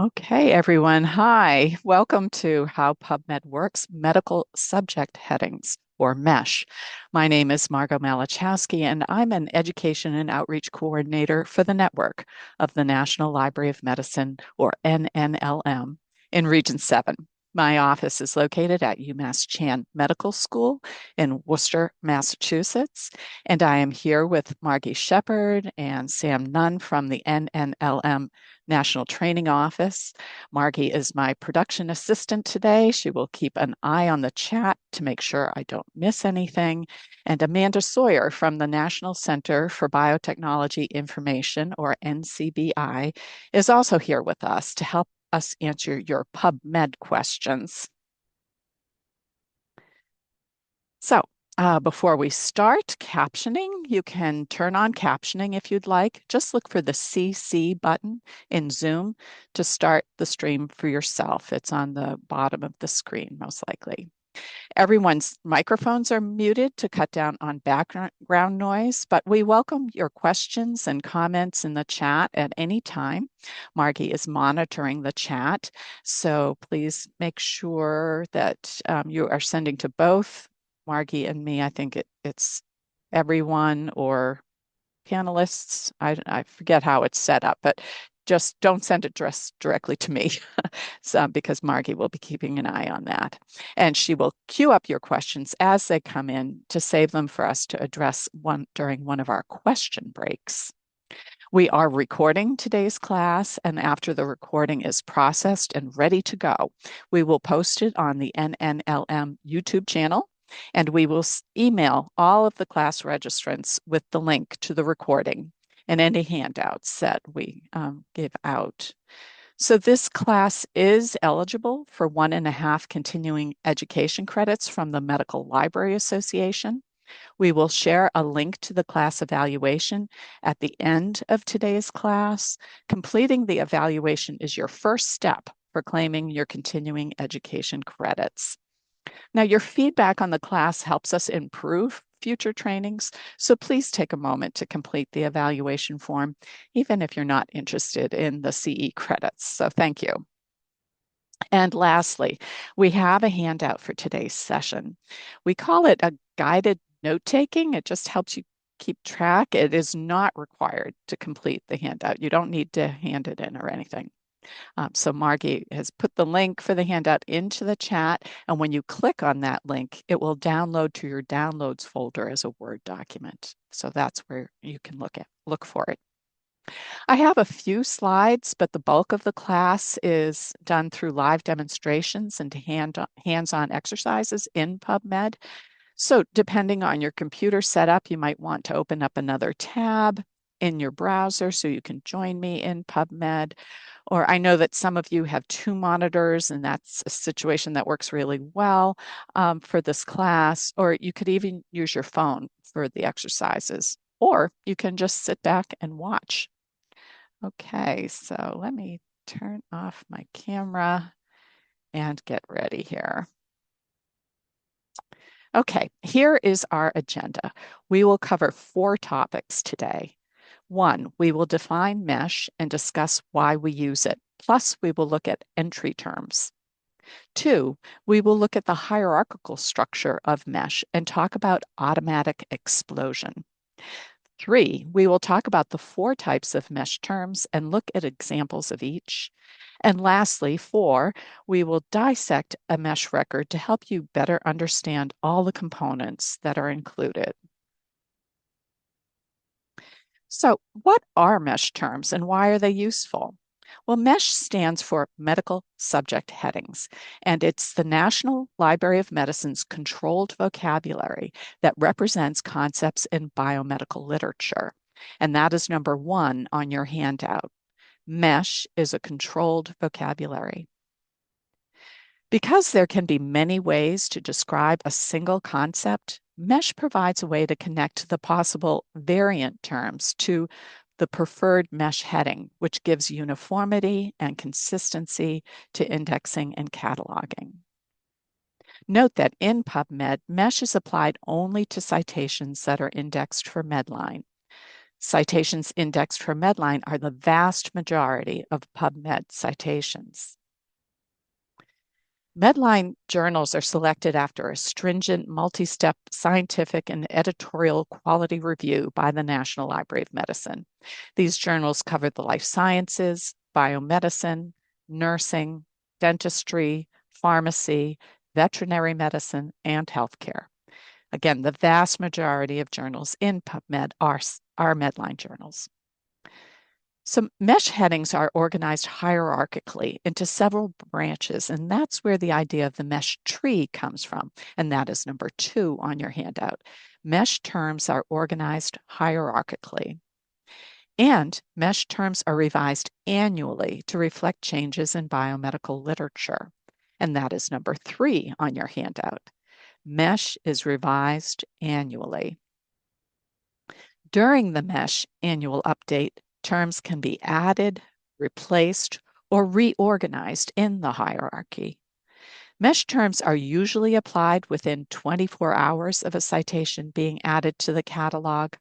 Okay, everyone. Hi. Welcome to How PubMed Works Medical Subject Headings, or MeSH. My name is Margot Malachowski, and I'm an Education and Outreach Coordinator for the network of the National Library of Medicine, or NNLM, in Region 7. My office is located at UMass Chan Medical School in Worcester, Massachusetts, and I am here with Margie Shepard and Sam Nunn from the NNLM National Training Office. Margie is my production assistant today. She will keep an eye on the chat to make sure I don't miss anything. And Amanda Sawyer from the National Center for Biotechnology Information, or NCBI, is also here with us to help us answer your PubMed questions. So, before we start captioning, you can turn on captioning if you'd like. Just look for the CC button in Zoom to start the stream for yourself. It's on the bottom of the screen, most likely. Everyone's microphones are muted to cut down on background noise, but we welcome your questions and comments in the chat at any time. Margie is monitoring the chat, so please make sure that you are sending to both Margie and me. I think it's everyone or panelists. I forget how it's set up, but just don't send it directly to me because Margie will be keeping an eye on that. And she will queue up your questions as they come in to save them for us to address during one of our question breaks. We are recording today's class, and after the recording is processed and ready to go, we will post it on the NNLM YouTube channel, and we will email all of the class registrants with the link to the recording and any handouts that we give out. So this class is eligible for 1.5 continuing education credits from the Medical Library Association. We will share a link to the class evaluation at the end of today's class. Completing the evaluation is your first step for claiming your continuing education credits. Now, your feedback on the class helps us improve future trainings, so please take a moment to complete the evaluation form, even if you're not interested in the CE credits. So thank you. And lastly, we have a handout for today's session. We call it a guided note-taking. It just helps you keep track. It is not required to complete the handout. You don't need to hand it in or anything. So Margie has put the link for the handout into the chat, and when you click on that link, it will download to your downloads folder as a Word document. So that's where you can look for it. I have a few slides, but the bulk of the class is done through live demonstrations and hands-on exercises in PubMed. So depending on your computer setup, you might want to open up another tab in your browser so you can join me in PubMed. Or I know that some of you have 2 monitors, and that's a situation that works really well for this class. Or you could even use your phone for the exercises, or you can just sit back and watch. Okay, so let me turn off my camera and get ready here. Okay, here is our agenda. We will cover 4 topics today. 1, we will define MeSH and discuss why we use it. Plus, we will look at entry terms. 2, we will look at the hierarchical structure of MeSH and talk about automatic explosion. 3, we will talk about the 4 types of MeSH terms and look at examples of each. And lastly, 4, we will dissect a MeSH record to help you better understand all the components that are included. So, what are MeSH terms and why are they useful? Well, MeSH stands for Medical Subject Headings, and it's the National Library of Medicine's controlled vocabulary that represents concepts in biomedical literature. And that is number 1 on your handout. MeSH is a controlled vocabulary. Because there can be many ways to describe a single concept, MeSH provides a way to connect the possible variant terms to the preferred MeSH heading, which gives uniformity and consistency to indexing and cataloging. Note that in PubMed, MeSH is applied only to citations that are indexed for Medline. Citations indexed for Medline are the vast majority of PubMed citations. Medline journals are selected after a stringent multi-step scientific and editorial quality review by the National Library of Medicine. These journals cover the life sciences, biomedicine, nursing, dentistry, pharmacy, veterinary medicine, and healthcare. Again, the vast majority of journals in PubMed are Medline journals. So MeSH headings are organized hierarchically into several branches, and that's where the idea of the MeSH tree comes from, and that is number 2 on your handout. MeSH terms are organized hierarchically, and MeSH terms are revised annually to reflect changes in biomedical literature, and that is number 3 on your handout. MeSH is revised annually. During the MeSH annual update, terms can be added, replaced, or reorganized in the hierarchy. MeSH terms are usually applied within 24 hours of a citation being added to the catalog.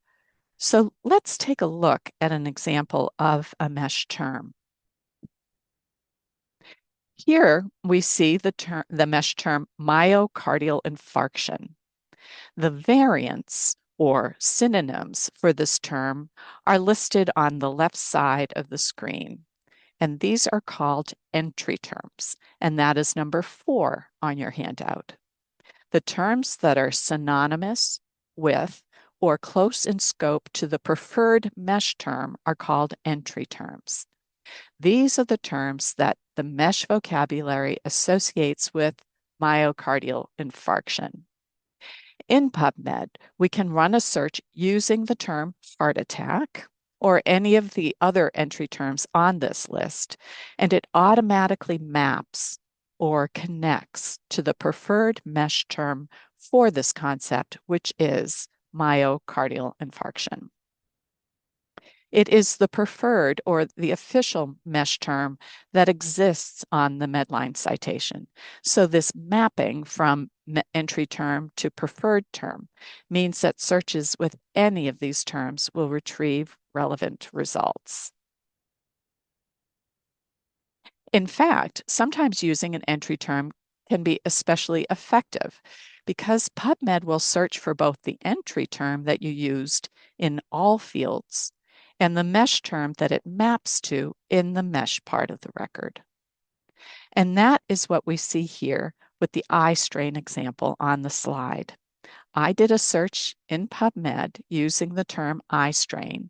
So let's take a look at an example of a MeSH term. Here we see the MeSH term myocardial infarction. The variants or synonyms for this term are listed on the left side of the screen, and these are called entry terms, and that is number 4 on your handout. The terms that are synonymous with or close in scope to the preferred MeSH term are called entry terms. These are the terms that the MeSH vocabulary associates with myocardial infarction. In PubMed, we can run a search using the term heart attack or any of the other entry terms on this list, and it automatically maps or connects to the preferred MeSH term for this concept, which is myocardial infarction. It is the preferred or the official MeSH term that exists on the Medline citation. So this mapping from entry term to preferred term means that searches with any of these terms will retrieve relevant results. In fact, sometimes using an entry term can be especially effective because PubMed will search for both the entry term that you used in all fields and the MeSH term that it maps to in the MeSH part of the record. And that is what we see here with the eye strain example on the slide. I did a search in PubMed using the term eye strain,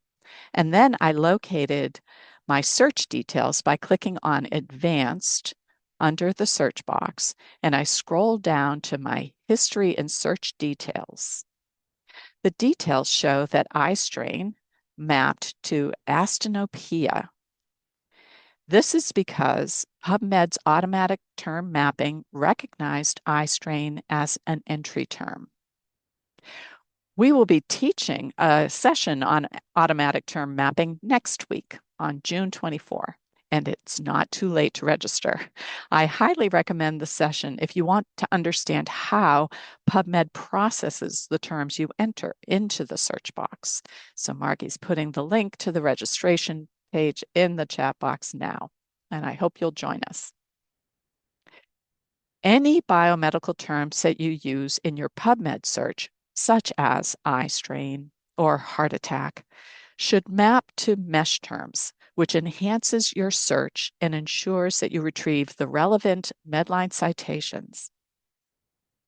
and then I located my search details by clicking on Advanced under the search box, and I scrolled down to my history and search details. The details show that eye strain mapped to astinopia. This is because PubMed's automatic term mapping recognized eye strain as an entry term. We will be teaching a session on automatic term mapping next week on June 24, and it's not too late to register. I highly recommend the session if you want to understand how PubMed processes the terms you enter into the search box. So Margie's putting the link to the registration page in the chat box now, and I hope you'll join us. Any biomedical terms that you use in your PubMed search, such as eye strain or heart attack, should map to MeSH terms, which enhances your search and ensures that you retrieve the relevant Medline citations.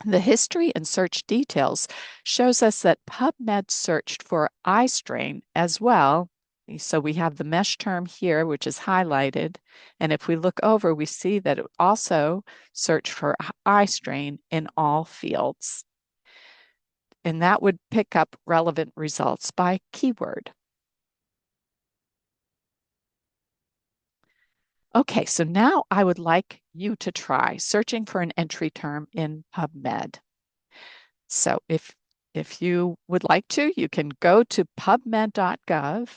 The history and search details shows us that PubMed searched for eye strain as well. So we have the MeSH term here, which is highlighted. And if we look over, we see that it also searched for eye strain in all fields. And that would pick up relevant results by keyword. Okay, so now I would like you to try searching for an entry term in PubMed. So if you would like to, you can go to pubmed.gov.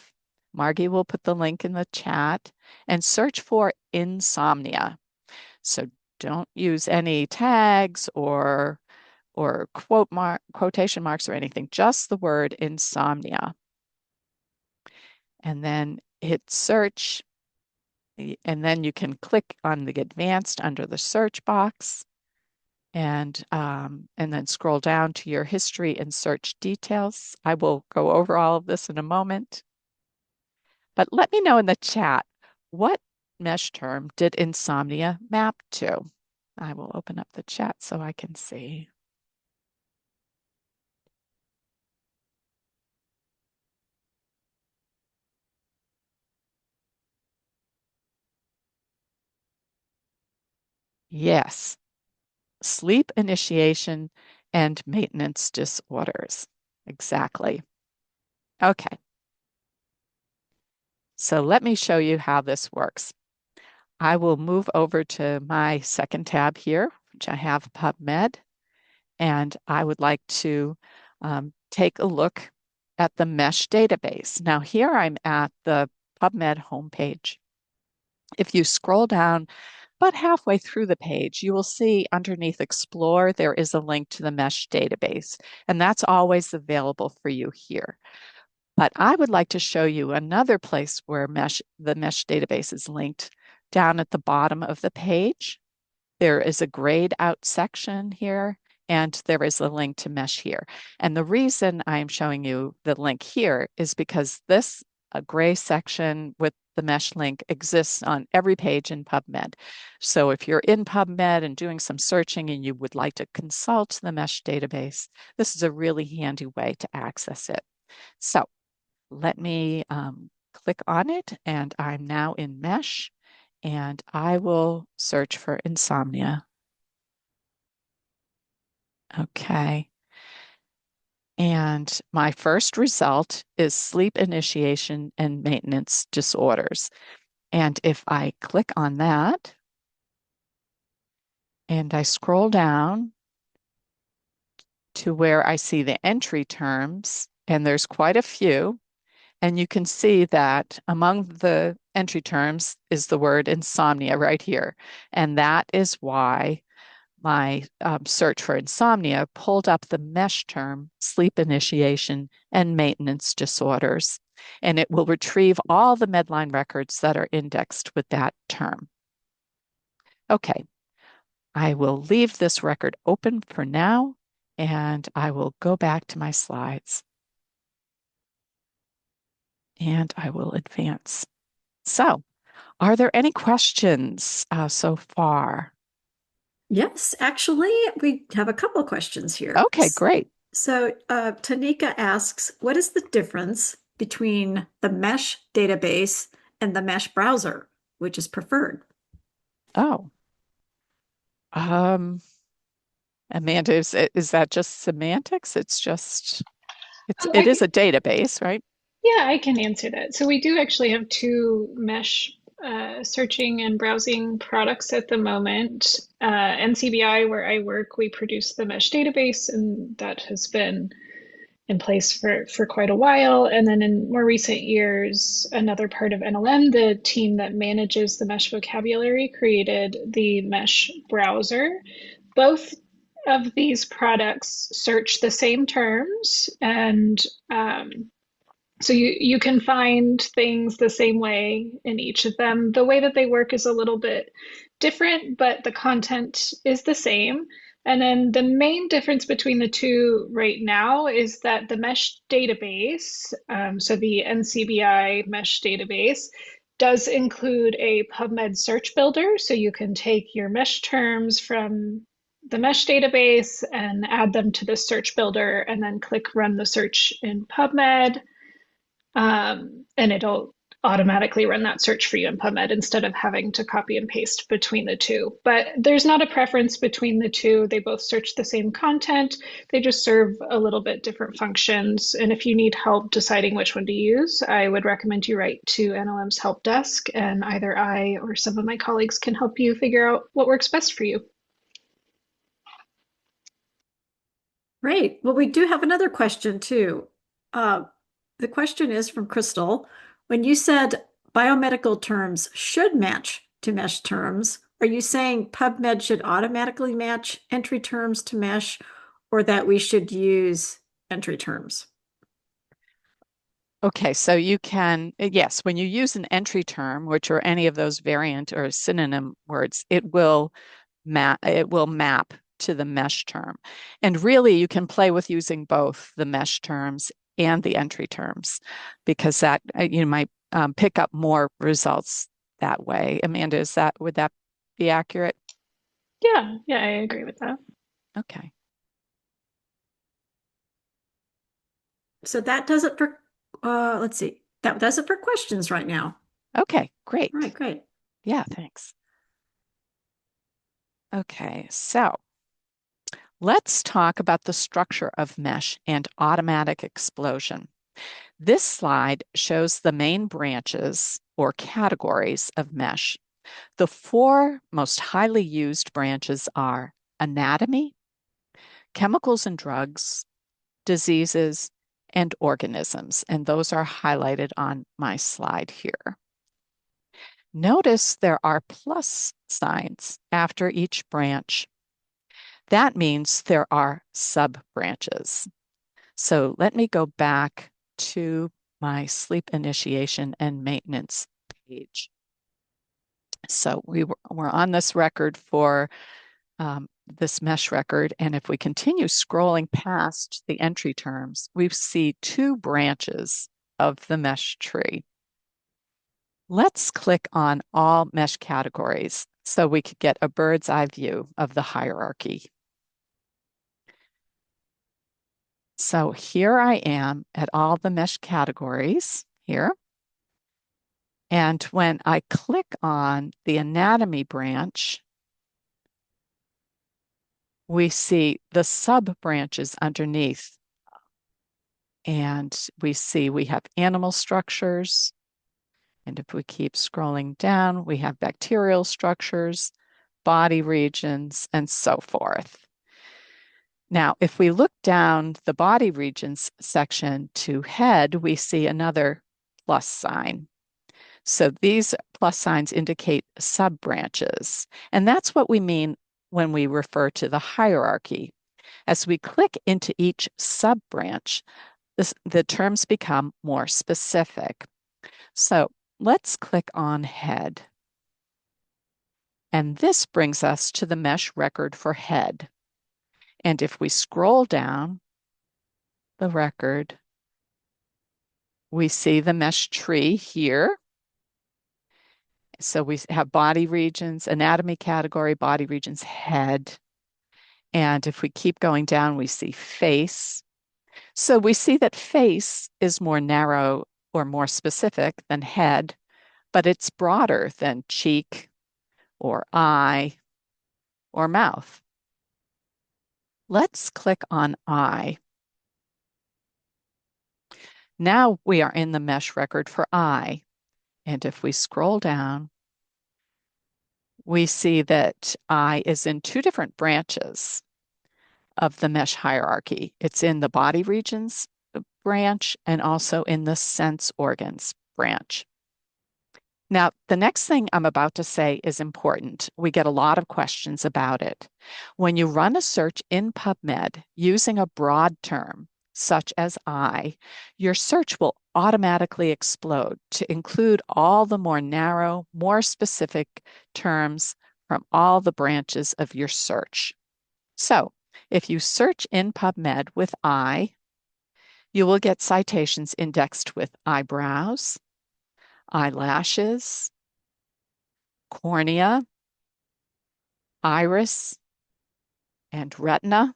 Margie will put the link in the chat and search for insomnia. So don't use any tags or quotation marks or anything, just the word insomnia. and then hit search. And then you can click on the advanced under the search box and then scroll down to your history and search details. I will go over all of this in a moment. But let me know in the chat, what MeSH term did insomnia map to? I will open up the chat so I can see. Yes, sleep initiation and maintenance disorders. Exactly. Okay, so let me show you how this works. I will move over to my second tab here, which I have PubMed, and I would like to take a look at the MeSH database. Now here I'm at the PubMed homepage. If you scroll down about halfway through the page, you will see underneath Explore, there is a link to the MeSH database, and that's always available for you here. But I would like to show you another place where the MeSH database is linked down at the bottom of the page. There is a grayed out section here, and there is a link to MeSH here. And the reason I'm showing you the link here is because this gray section with the MeSH link exists on every page in PubMed. So if you're in PubMed and doing some searching and you would like to consult the MeSH database, this is a really handy way to access it. So let me click on it, and I'm now in MeSH, and I will search for insomnia. Okay. And my first result is sleep initiation and maintenance disorders. And if I click on that and I scroll down to where I see the entry terms, and there's quite a few, and you can see that among the entry terms is the word insomnia right here. And that is why my search for insomnia pulled up the MeSH term, sleep initiation and maintenance disorders, and it will retrieve all the Medline records that are indexed with that term. Okay, I will leave this record open for now, and I will go back to my slides, and I will advance. So, are there any questions so far? Yes, actually, we have a couple of questions here. Okay, great. So, Tanika asks, what is the difference between the MeSH database and the MeSH browser, which is preferred? Oh, um, Amanda, is that just semantics? It is I a database, right? Yeah, I can answer that. So we do actually have two mesh searching and browsing products at the moment. NCBI, where I work, we produce the mesh database, and that has been in place for quite a while. And then in more recent years, another part of NLM, the team that manages the mesh vocabulary, created the mesh browser. Both of these products search the same terms, and so you can find things the same way in each of them. The way that they work is a little bit different, but the content is the same. And then the main difference between the two right now is that the mesh database, so the NCBI mesh database, does include a PubMed search builder. So you can take your mesh terms from the mesh database and add them to the search builder and then click run the search in PubMed. And it'll automatically run that search for you in PubMed instead of having to copy and paste between the two. But there's not a preference between the two. They both search the same content. They just serve a little bit different functions. And if you need help deciding which one to use, I would recommend you write to NLM's help desk, and either I or some of my colleagues can help you figure out what works best for you. Great. Well, we do have another question too. Uh, the question is from Crystal. When you said biomedical terms should match to MeSH terms, are you saying PubMed should automatically match entry terms to MeSH, or that we should use entry terms? Okay, so you can, yes, when you use an entry term, which are any of those variant or synonym words, it will map to the MeSH term. And really, you can play with using both the MeSH terms and the entry terms because that you might pick up more results that way. Amanda, would that be accurate? Yeah, yeah, I agree with that. Okay. So that does it for, let's see, that does it for questions right now. Okay, All right, great. great. Yeah, thanks. Okay, so let's talk about the structure of MeSH and automatic explosion. This slide shows the main branches or categories of MeSH. The four most highly used branches are anatomy, chemicals and drugs, diseases, and organisms. And those are highlighted on my slide here. Notice there are plus signs after each branch. That means there are sub-branches. So let me go back to my sleep initiation and maintenance page. So we're on this record for this MeSH record. And if we continue scrolling past the entry terms, we see two branches of the MeSH tree. Let's click on all MeSH categories so we could get a bird's eye view of the hierarchy. So here I am at all the MeSH categories here. And when I click on the anatomy branch, we see the sub branches underneath. And we see we have animal structures. And if we keep scrolling down, we have bacterial structures, body regions, and so forth. Now, if we look down the body regions section to head, we see another plus sign. So these plus signs indicate sub-branches. And that's what we mean when we refer to the hierarchy. As we click into each sub-branch, the terms become more specific. So let's click on head. And this brings us to the MeSH record for head. And if we scroll down the record, we see the MeSH tree here. So we have body regions, anatomy category, body regions, head. And if we keep going down, we see face. So we see that face is more narrow or more specific than head, but it's broader than cheek or eye or mouth. Let's click on eye. Now we are in the MeSH record for eye. And if we scroll down, we see that eye is in two different branches of the MeSH hierarchy. It's in the body regions branch and also in the sense organs branch. Now, the next thing I'm about to say is important. We get a lot of questions about it. When you run a search in PubMed using a broad term, such as eye, your search will automatically explode to include all the more narrow, more specific terms from all the branches of your search. So, if you search in PubMed with eye, you will get citations indexed with eyebrows, eyelashes, cornea, iris, and retina,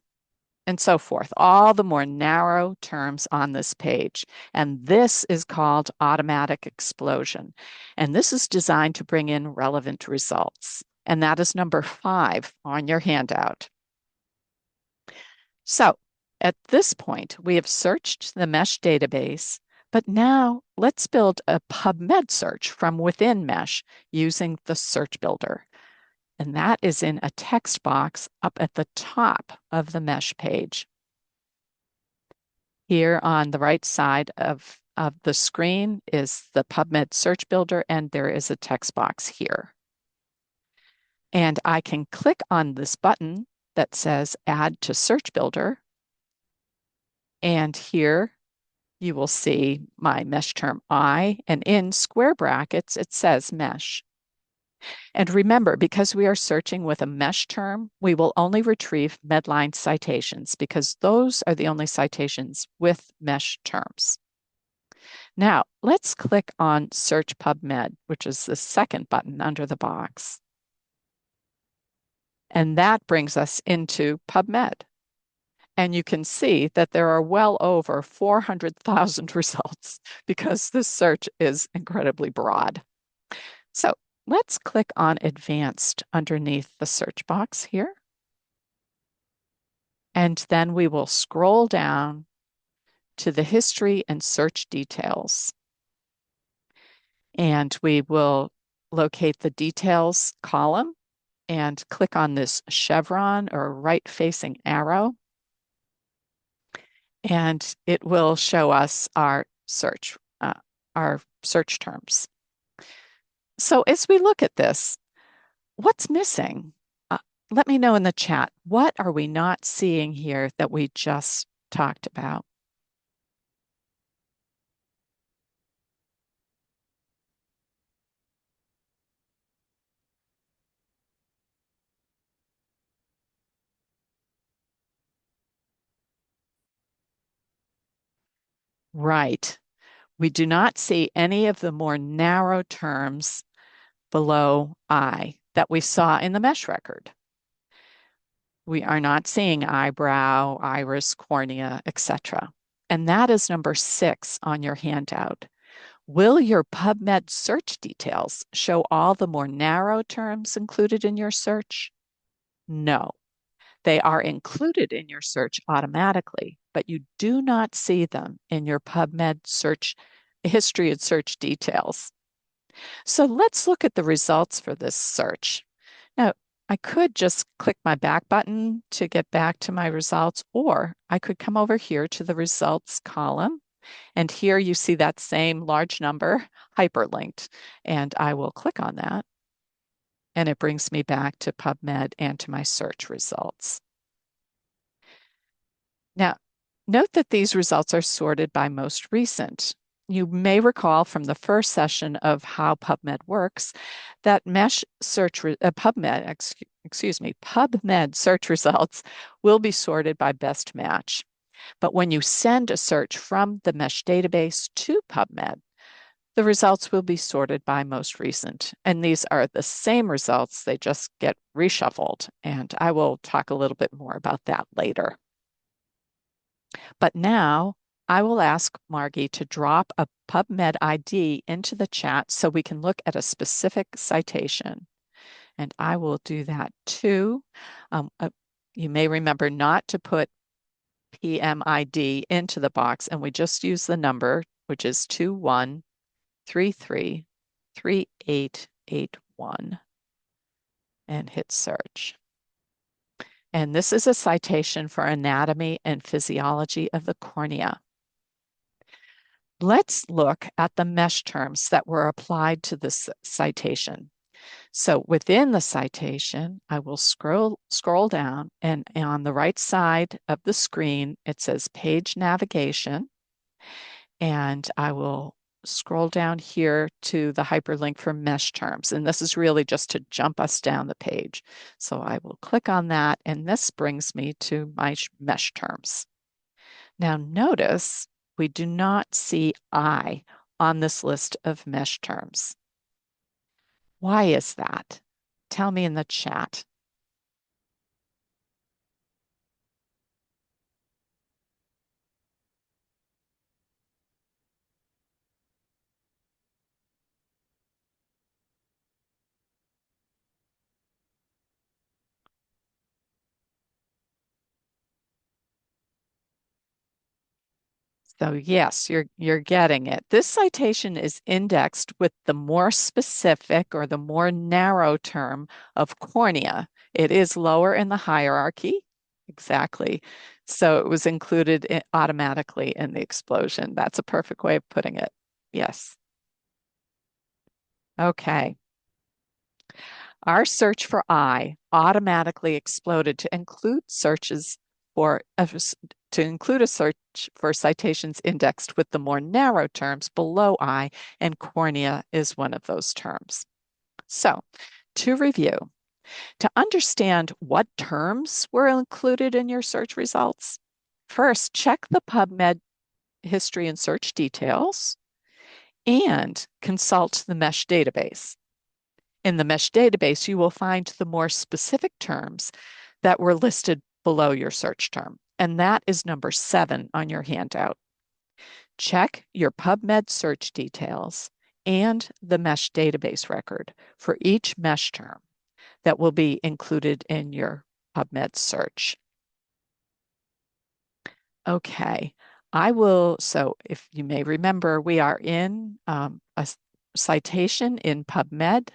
and so forth, all the more narrow terms on this page. And this is called automatic explosion. And this is designed to bring in relevant results. And that is number 5 on your handout. So at this point, we have searched the MeSH database, but now let's build a PubMed search from within MeSH using the search builder. And that is in a text box up at the top of the MeSH page. Here on the right side of the screen is the PubMed search builder, and there is a text box here. And I can click on this button that says Add to Search Builder. And here you will see my MeSH term I, and in square brackets, it says MeSH. And remember, because we are searching with a MeSH term, we will only retrieve Medline citations because those are the only citations with MeSH terms. Now, let's click on Search PubMed, which is the second button under the box. And that brings us into PubMed. And you can see that there are well over 400,000 results because this search is incredibly broad. So let's click on Advanced underneath the search box here. And then we will scroll down to the history and search details. And we will locate the details column and click on this chevron or right-facing arrow. And it will show us our search terms. So as we look at this, what's missing? Let me know in the chat. What are we not seeing here that we just talked about? Right. We do not see any of the more narrow terms below I that we saw in the MeSH record. We are not seeing eyebrow, iris, cornea, etc. And that is number 6 on your handout. Will your PubMed search details show all the more narrow terms included in your search? No. They are included in your search automatically, but you do not see them in your PubMed search history and search details. So let's look at the results for this search. Now, I could just click my back button to get back to my results, or I could come over here to the results column. And here you see that same large number hyperlinked, and I will click on that. And it brings me back to PubMed and to my search results. Now, note that these results are sorted by most recent. You may recall from the first session of how PubMed works that PubMed search results will be sorted by best match. But when you send a search from the MeSH database to PubMed, the results will be sorted by most recent. And these are the same results, they just get reshuffled. And I will talk a little bit more about that later. But now I will ask Margie to drop a PubMed ID into the chat so we can look at a specific citation. And I will do that too. You may remember not to put PMID into the box, and we just use the number, which is 21333881, and hit search. And this is a citation for anatomy and physiology of the cornea. Let's look at the MeSH terms that were applied to this citation. So within the citation, I will scroll down, and on the right side of the screen, it says page navigation. And I will scroll down here to the hyperlink for MeSH terms. And this is really just to jump us down the page. So I will click on that, and this brings me to my MeSH terms. Now notice we do not see I on this list of MeSH terms. Why is that? Tell me in the chat. So yes, you're getting it. This citation is indexed with the more specific or the more narrow term of cornea. It is lower in the hierarchy. Exactly. So it was included automatically in the explosion. That's a perfect way of putting it. Yes. Okay. Our search for I automatically exploded to include searches for to include a search for citations indexed with the more narrow terms below eye, and cornea is one of those terms. So, to review, to understand what terms were included in your search results, first check the PubMed history and search details and consult the MeSH database. In the MeSH database, you will find the more specific terms that were listed below your search term, and that is number 7 on your handout. Check your PubMed search details and the MeSH database record for each MeSH term that will be included in your PubMed search. Okay, so if you may remember, we are in a citation in PubMed,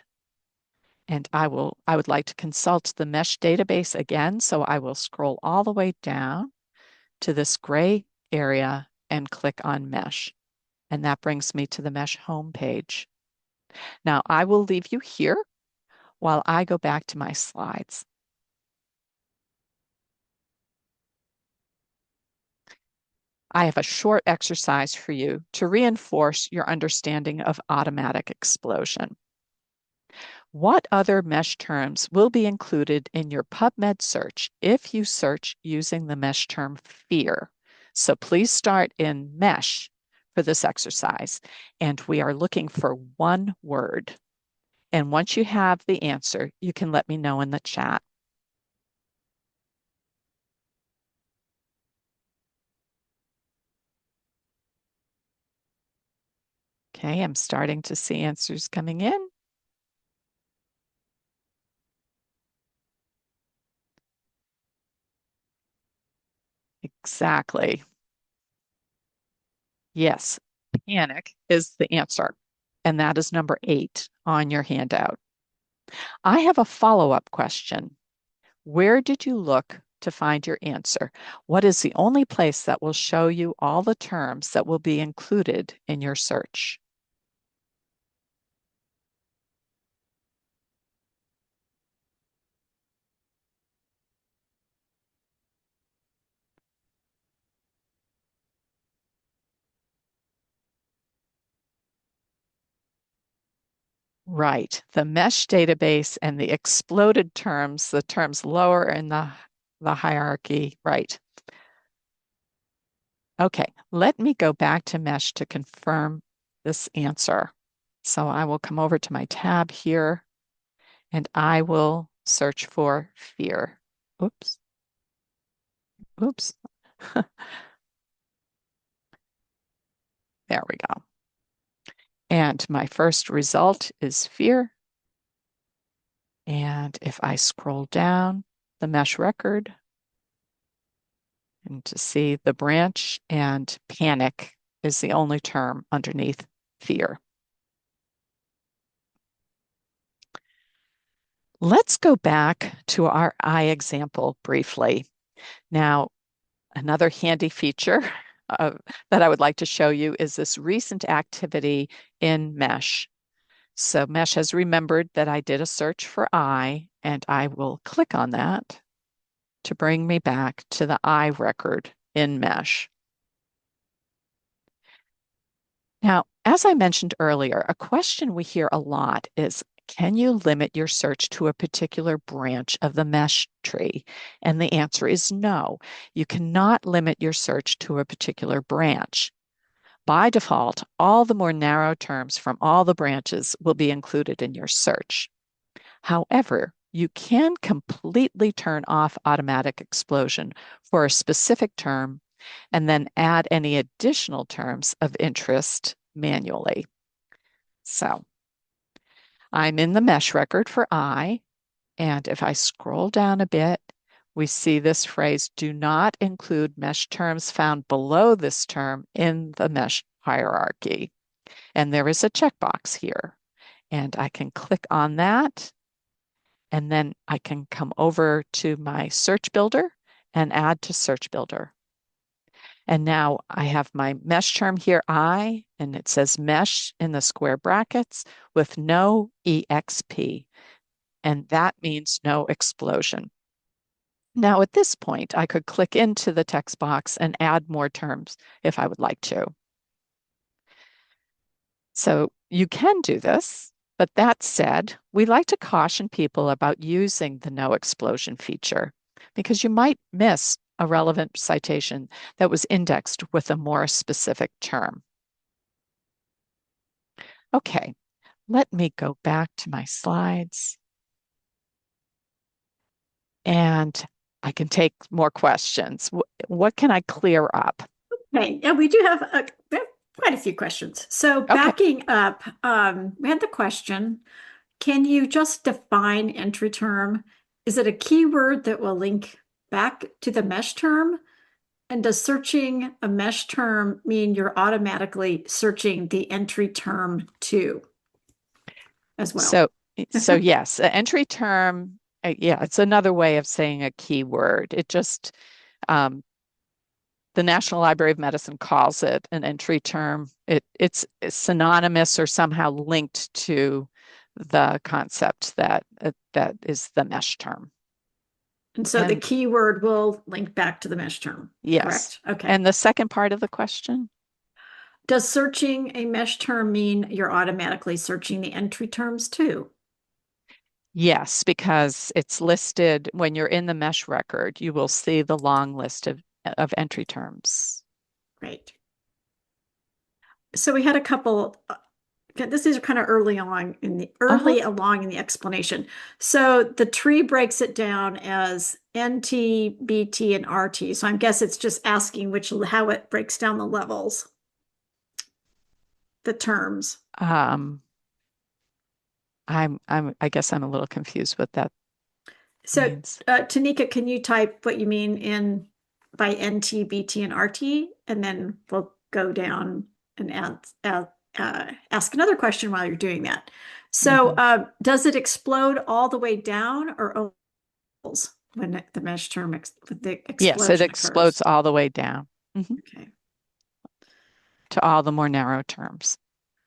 and I would like to consult the MeSH database again, so I will scroll all the way down to this gray area and click on MeSH. And that brings me to the MeSH homepage. Now I will leave you here while I go back to my slides. I have a short exercise for you to reinforce your understanding of automatic explosion. What other MeSH terms will be included in your PubMed search if you search using the MeSH term fear? So please start in MeSH for this exercise, and we are looking for one word. And once you have the answer, you can let me know in the chat. Okay, I'm starting to see answers coming in. Exactly. Yes, panic is the answer. And that is number 8 on your handout. I have a follow-up question. Where did you look to find your answer? What is the only place that will show you all the terms that will be included in your search? Right, the MeSH database and the exploded terms, the terms lower in the hierarchy, right. Okay, let me go back to MeSH to confirm this answer. So I will come over to my tab here and I will search for fear. Oops, oops. There we go. And my first result is fear. And if I scroll down the MeSH record and to see the branch, and panic is the only term underneath fear. Let's go back to our eye example briefly. Now, another handy feature that I would like to show you is this recent activity in MeSH. So MeSH has remembered that I did a search for eye, and I will click on that to bring me back to the eye record in MeSH. Now, as I mentioned earlier, a question we hear a lot is, can you limit your search to a particular branch of the MeSH tree? And the answer is no. You cannot limit your search to a particular branch. By default, all the more narrow terms from all the branches will be included in your search. However, you can completely turn off automatic explosion for a specific term and then add any additional terms of interest manually. So I'm in the MeSH record for I, and if I scroll down a bit, we see this phrase, do not include MeSH terms found below this term in the MeSH hierarchy. And there is a checkbox here, and I can click on that, and then I can come over to my search builder and add to search builder. And now I have my MeSH term here, I, and it says MeSH in the square brackets with no EXP. And that means no explosion. Now, at this point, I could click into the text box and add more terms if I would like to. So you can do this, but that said, we like to caution people about using the no explosion feature because you might miss a relevant citation that was indexed with a more specific term. Okay, let me go back to my slides and I can take more questions. What can I clear up? Okay, yeah, we have quite a few questions. So Okay. backing up, we had the question, can you just define entry term? Is it a keyword that will link back to the MeSH term? And does searching a MeSH term mean you're automatically searching the entry term too as well? So, so yes, entry term, yeah, it's another way of saying a keyword. It just, um, the National Library of Medicine calls it an entry term. It's synonymous or somehow linked to the concept that is the MeSH term. And so the And keyword will link back to the MeSH term, yes. correct? Okay. And the second part of the question? Does searching a MeSH term mean you're automatically searching the entry terms too? Yes, because it's listed when you're in the MeSH record, you will see the long list of entry terms. Great. So we had a couple, this is kind of early Uh-huh. along in the explanation. So the tree breaks it down as NT, BT, and RT. So I guess it's just asking how it breaks down the levels, the terms. Um, I guess I'm a little confused what that So means. Tanika, can you type what you mean in by NT, BT, and RT? And then we'll go down and ask another question while you're doing that. So Mhm. does it explode all the way down or ovals when the MeSH term with the Yes, it explosion occurs? explodes all the way down, Okay, to all the more narrow terms.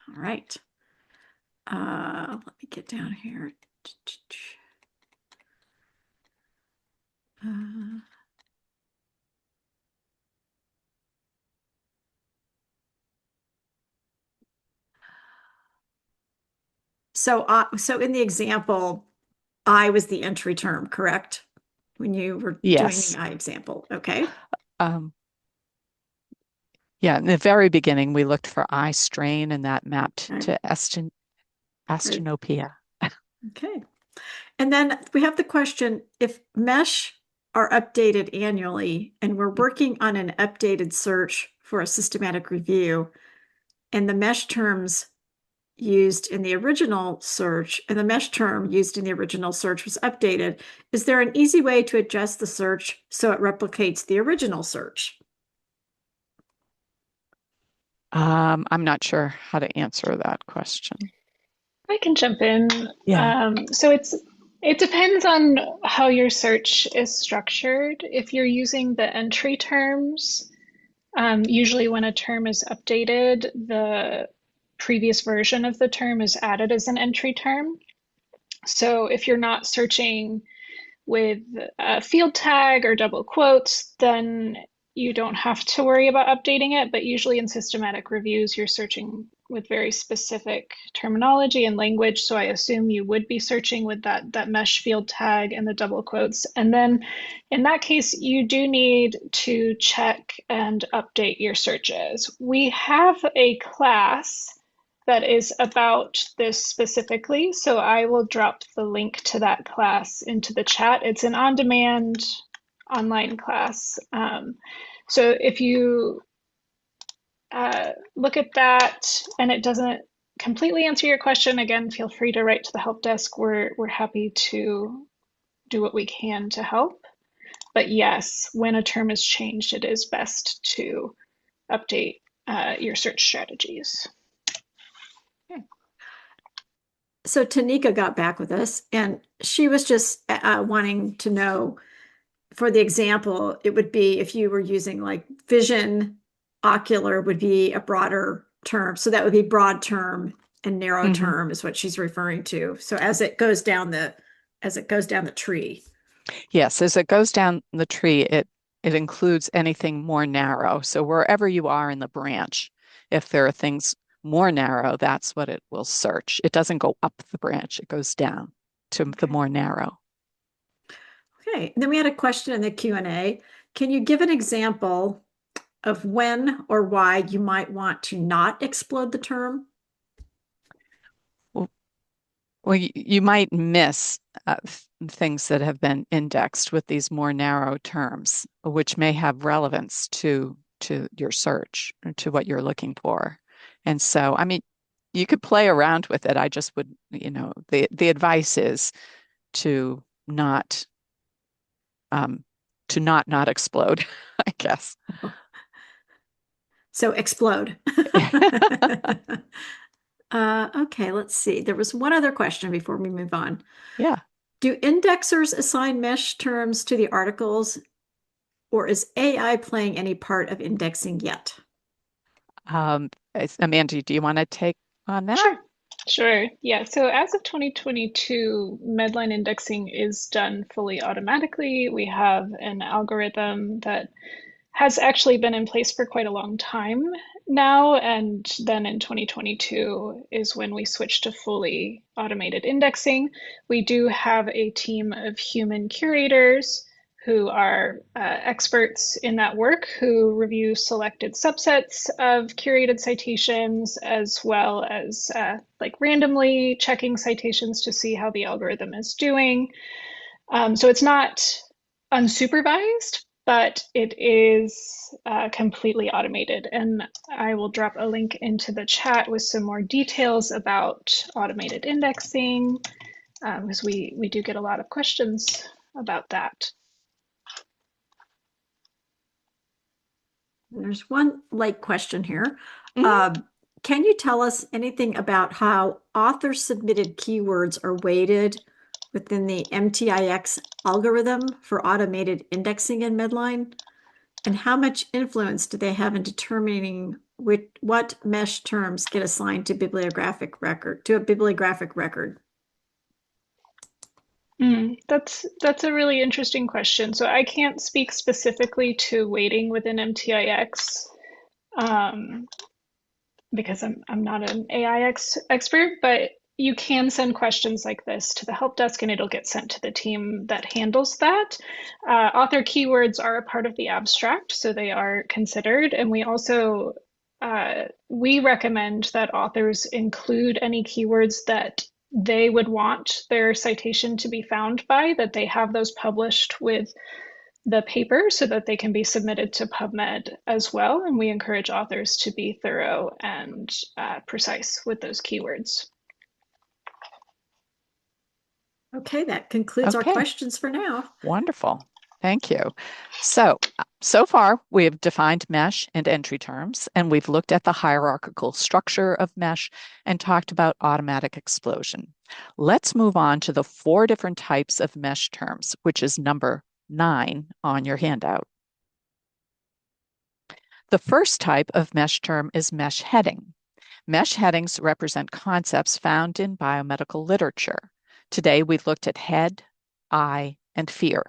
all right. Let me get down here. Uh, so in the example, I was the entry term, correct? When you were doing the Yes. I example. Okay. Um, yeah, in the very beginning, we looked for eye strain, and that mapped Okay. to Great. asthenopia. Okay. And then we have the question, if MeSH are updated annually and we're working on an updated search for a systematic review, and the MeSH terms used in the original search and the MeSH term used in the original search was updated, is there an easy way to adjust the search so it replicates the original search? I'm not sure how to answer that question. I can jump in. Yeah. So it depends on how your search is structured. If you're using the entry terms, usually when a term is updated, the previous version of the term is added as an entry term. So if you're not searching with a field tag or double quotes, then you don't have to worry about updating it. But usually in systematic reviews, you're searching with very specific terminology and language. So I assume you would be searching with that MeSH field tag and the double quotes. And then in that case, you do need to check and update your searches. We have a class that is about this specifically. So I will drop the link to that class into the chat. It's an on-demand online class. So if you look at that and it doesn't completely answer your question, again, feel free to write to the help desk. We're happy to do what we can to help. But yes, when a term is changed, it is best to update your search strategies. So Tanika got back with us and she was just wanting to know for the example, it would be if you were using like vision, ocular would be a broader term. So that would be broad term and narrow Hmm. term is what she's referring to. So as it goes down the tree. Yes, as it goes down the tree, it includes anything more narrow. So wherever you are in the branch, if there are things more narrow, that's what it will search. It doesn't go up the branch, it goes down to the Okay. more narrow. Okay. And then we had a question in the Q&A. Can you give an example of when or why you might want to not explode the term? Well, you might miss things that have been indexed with these more narrow terms, which may have relevance to your search, or to what you're looking for. And so, I mean, you could play around with it. I just would, the advice is to not um, not explode, I guess. So explode. Okay, let's see. There was one other question before we move on. Yeah. Do indexers assign MeSH terms to the articles, or is AI playing any part of indexing yet? Amanda, do you want to take on that? Sure. Sure. Yeah. So as of 2022, Medline indexing is done fully automatically. We have an algorithm that has actually been in place for quite a long time now. And then in 2022 is when we switched to fully automated indexing. We do have a team of human curators who are experts in that work who review selected subsets of curated citations as well as like randomly checking citations to see how the algorithm is doing. So it's not unsupervised, but it is completely automated. And I will drop a link into the chat with some more details about automated indexing, because we do get a lot of questions about that. There's one late question here. Mhm. Uh, can you tell us anything about how author-submitted keywords are weighted within the MTIX algorithm for automated indexing in Medline? And how much influence do they have in determining what MeSH terms get assigned to a bibliographic record? That's a really interesting question. So I can't speak specifically to weighting within MTIX, um, because I'm not an expert, but you can send questions like this to the help desk and it'll get sent to the team that handles that. Author keywords are a part of the abstract, so they are considered. And we also we recommend that authors include any keywords that they would want their citation to be found by, that they have those published with the paper so that they can be submitted to PubMed as well. And we encourage authors to be thorough and precise with those keywords. Okay, that concludes our Okay. questions for now. Wonderful. Thank you. So far we have defined MeSH and entry terms, and we've looked at the hierarchical structure of MeSH and talked about automatic explosion. Let's move on to the 4 different types of MeSH terms, which is number 9 on your handout. The first type of MeSH term is MeSH heading. MeSH headings represent concepts found in biomedical literature. Today we've looked at head, eye, and fear.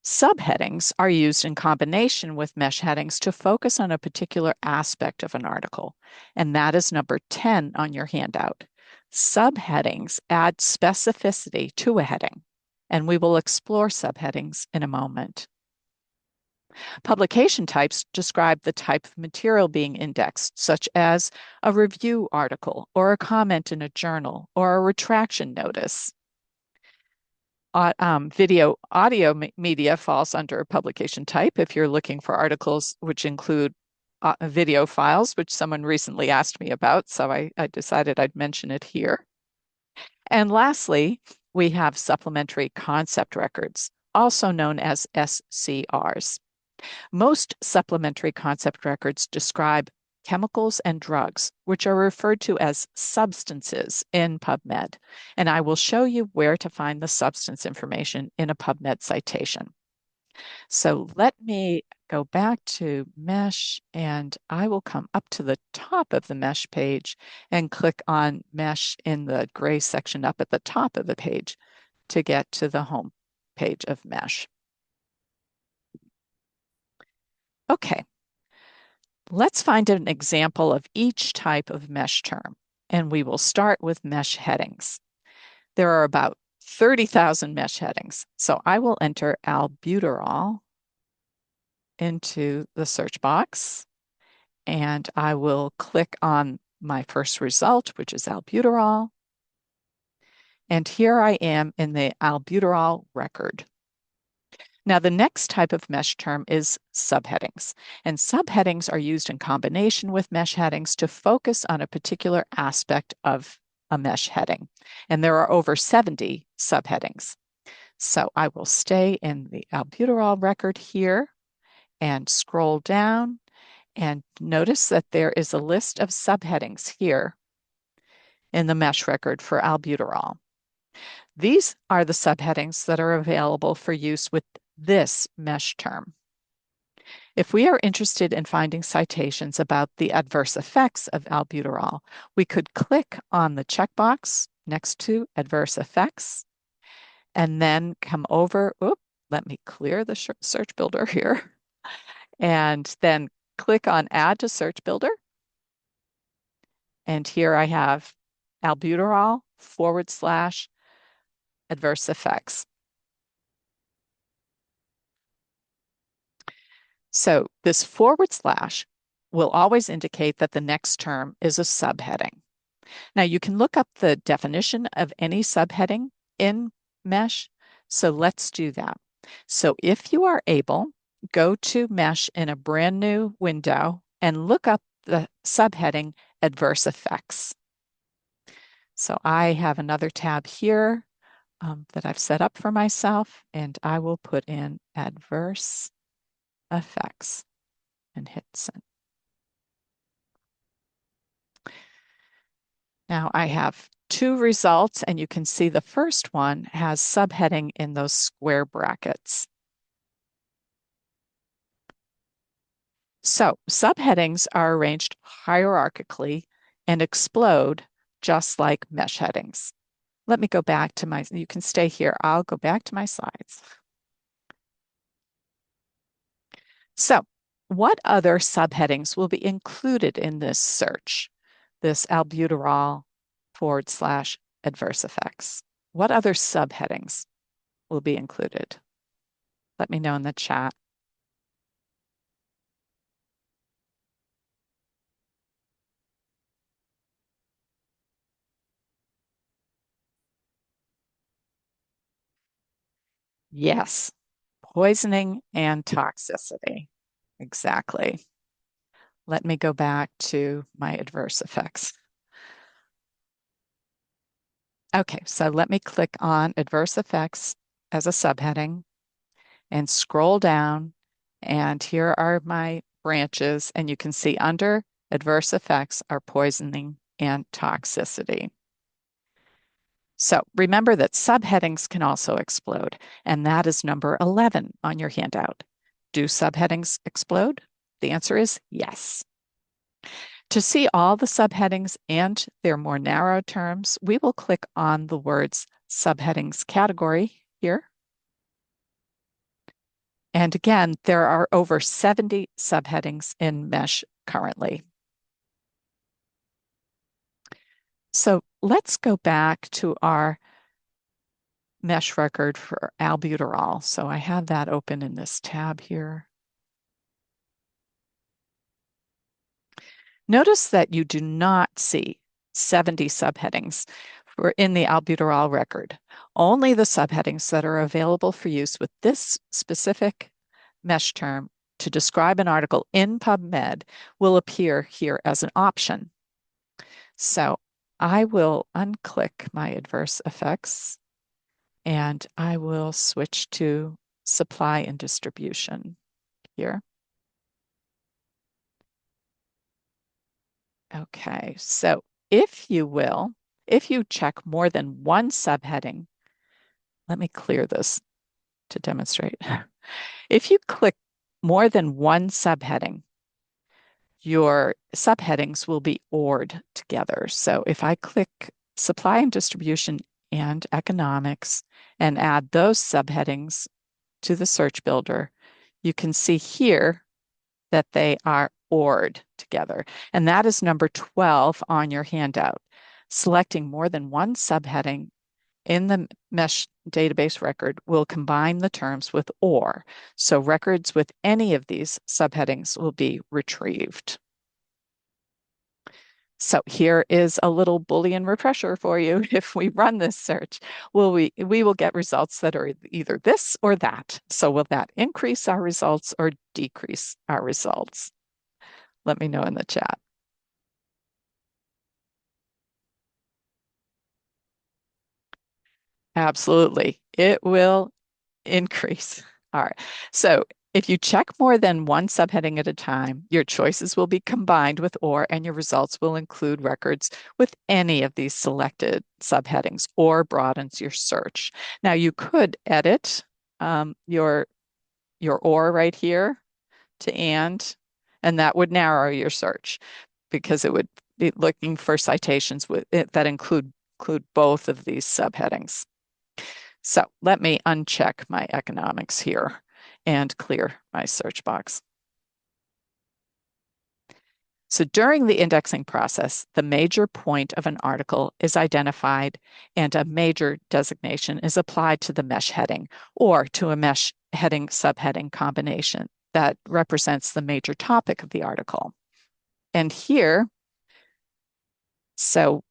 Subheadings are used in combination with MeSH headings to focus on a particular aspect of an article, and that is number 10 on your handout. Subheadings add specificity to a heading, and we will explore subheadings in a moment. Publication types describe the type of material being indexed, such as a review article or a comment in a journal or a retraction notice. Audio media falls under a publication type if you're looking for articles which include video files, which someone recently asked me about, so I decided I'd mention it here. And lastly, we have supplementary concept records, also known as SCRs. Most supplementary concept records describe chemicals and drugs, which are referred to as substances in PubMed. And I will show you where to find the substance information in a PubMed citation. So let me go back to MeSH, and I will come up to the top of the MeSH page and click on MeSH in the gray section up at the top of the page to get to the home page of MeSH. Okay, let's find an example of each type of MeSH term, and we will start with MeSH headings. There are about 30,000 MeSH headings, so I will enter albuterol into the search box, and I will click on my first result, which is albuterol. And here I am in the albuterol record. Now, the next type of MeSH term is subheadings. And subheadings are used in combination with MeSH headings to focus on a particular aspect of a MeSH heading. And there are over 70 subheadings. So I will stay in the albuterol record here and scroll down and notice that there is a list of subheadings here in the MeSH record for albuterol. These are the subheadings that are available for use with this MeSH term. If we are interested in finding citations about the adverse effects of albuterol, we could click on the checkbox next to adverse effects and then come over, let me clear the search builder here, and then click on Add to Search Builder. And here I have albuterol / adverse effects. So this / will always indicate that the next term is a subheading. Now you can look up the definition of any subheading in MeSH. So let's do that. So if you are able, go to MeSH in a brand new window and look up the subheading adverse effects. So I have another tab here that I've set up for myself, and I will put in adverse effects and hit send. Now I have two results, and you can see the first one has subheading in those square brackets. So subheadings are arranged hierarchically and explode just like MeSH headings. Let me go back to you can stay here. I'll go back to my slides. So what other subheadings will be included in this search, this albuterol / adverse effects? What other subheadings will be included? Let me know in the chat. Yes, poisoning and toxicity. Exactly. Let me go back to my adverse effects. Okay, so let me click on adverse effects as a subheading and scroll down. And here are my branches. And you can see under adverse effects are poisoning and toxicity. So remember that subheadings can also explode, and that is number 11 on your handout. Do subheadings explode? The answer is yes. To see all the subheadings and their more narrow terms, we will click on the words subheadings category here. And again, there are over 70 subheadings in MeSH currently. So let's go back to our MeSH record for albuterol. So I have that open in this tab here. Notice that you do not see 70 subheadings in the albuterol record. Only the subheadings that are available for use with this specific MeSH term to describe an article in PubMed will appear here as an option. So I will unclick my adverse effects and I will switch to supply and distribution here. Okay, so if you check more than one subheading, let me clear this to demonstrate. If you click more than one subheading, your subheadings will be ORed together. So if I click supply and distribution and economics and add those subheadings to the search builder, you can see here that they are ORed together. And that is number 12 on your handout. Selecting more than one subheading in the MeSH database record will combine the terms with OR. So records with any of these subheadings will be retrieved. So here is a little Boolean refresher for you. If we run this search, we will get results that are either this or that. So will that increase our results or decrease our results? Let me know in the chat. Absolutely. It will increase. All right. So if you check more than one subheading at a time, your choices will be combined with OR, and your results will include records with any of these selected subheadings, or broadens your search. Now you could edit your OR right here to and that would narrow your search because it would be looking for citations that include both of these subheadings. So let me uncheck my economics here and clear my search box. So during the indexing process, the major point of an article is identified and a major designation is applied to the MeSH heading or to a MeSH heading subheading combination that represents the major topic of the article. And here, so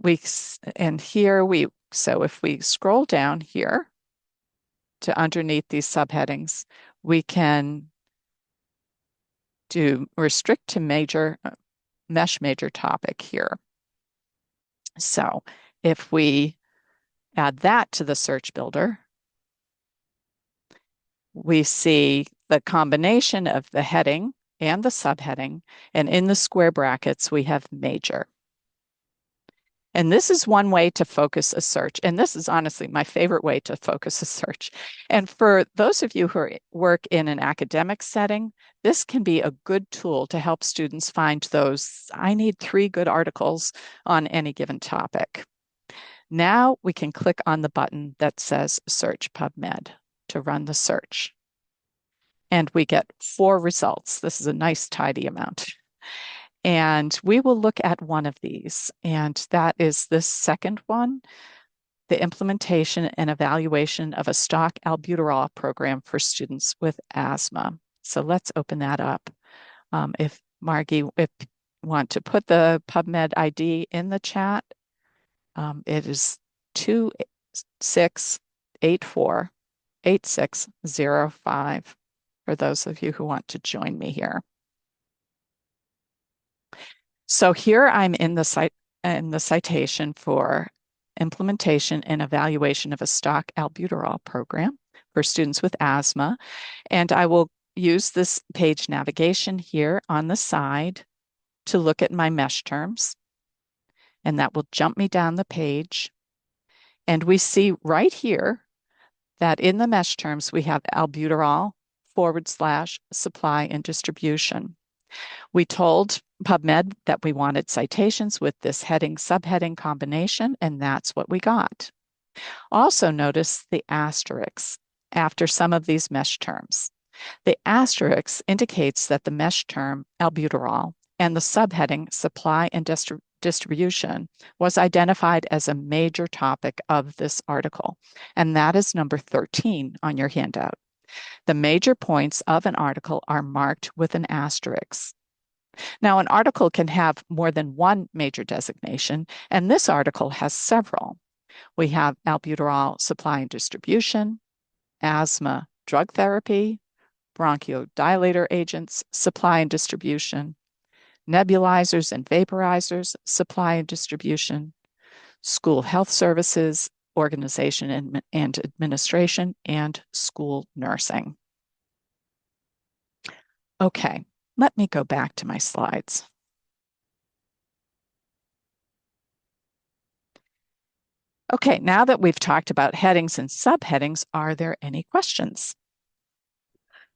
if we scroll down here to underneath these subheadings, we can do restrict to MeSH major topic here. So if we add that to the search builder, we see the combination of the heading and the subheading, and in the square brackets, we have major. And this is one way to focus a search. And this is honestly my favorite way to focus a search. And for those of you who work in an academic setting, this can be a good tool to help students find those, I need 3 good articles on any given topic. Now we can click on the button that says Search PubMed to run the search. And we get 4 results. This is a nice tidy amount. And we will look at one of these, and that is this second one, the implementation and evaluation of a stock albuterol program for students with asthma. So let's open that up. If Margie, if you want to put the PubMed ID in the chat, it is 26848605 for those of you who want to join me here. So here I'm in the citation for implementation and evaluation of a stock albuterol program for students with asthma. And I will use this page navigation here on the side to look at my MeSH terms. And that will jump me down the page. And we see right here that in the MeSH terms, we have albuterol / supply and distribution. We told PubMed that we wanted citations with this heading subheading combination, and that's what we got. Also notice the asterisks after some of these MeSH terms. The asterisk indicates that the MeSH term albuterol and the subheading supply and distribution was identified as a major topic of this article, and that is number 13 on your handout. The major points of an article are marked with an asterisk. Now, an article can have more than one major designation, and this article has several. We have albuterol supply and distribution, asthma drug therapy, bronchodilator agents, supply and distribution, nebulizers and vaporizers, supply and distribution, school health services, organization and administration, and school nursing. Okay, let me go back to my slides. Okay, now that we've talked about headings and subheadings, are there any questions?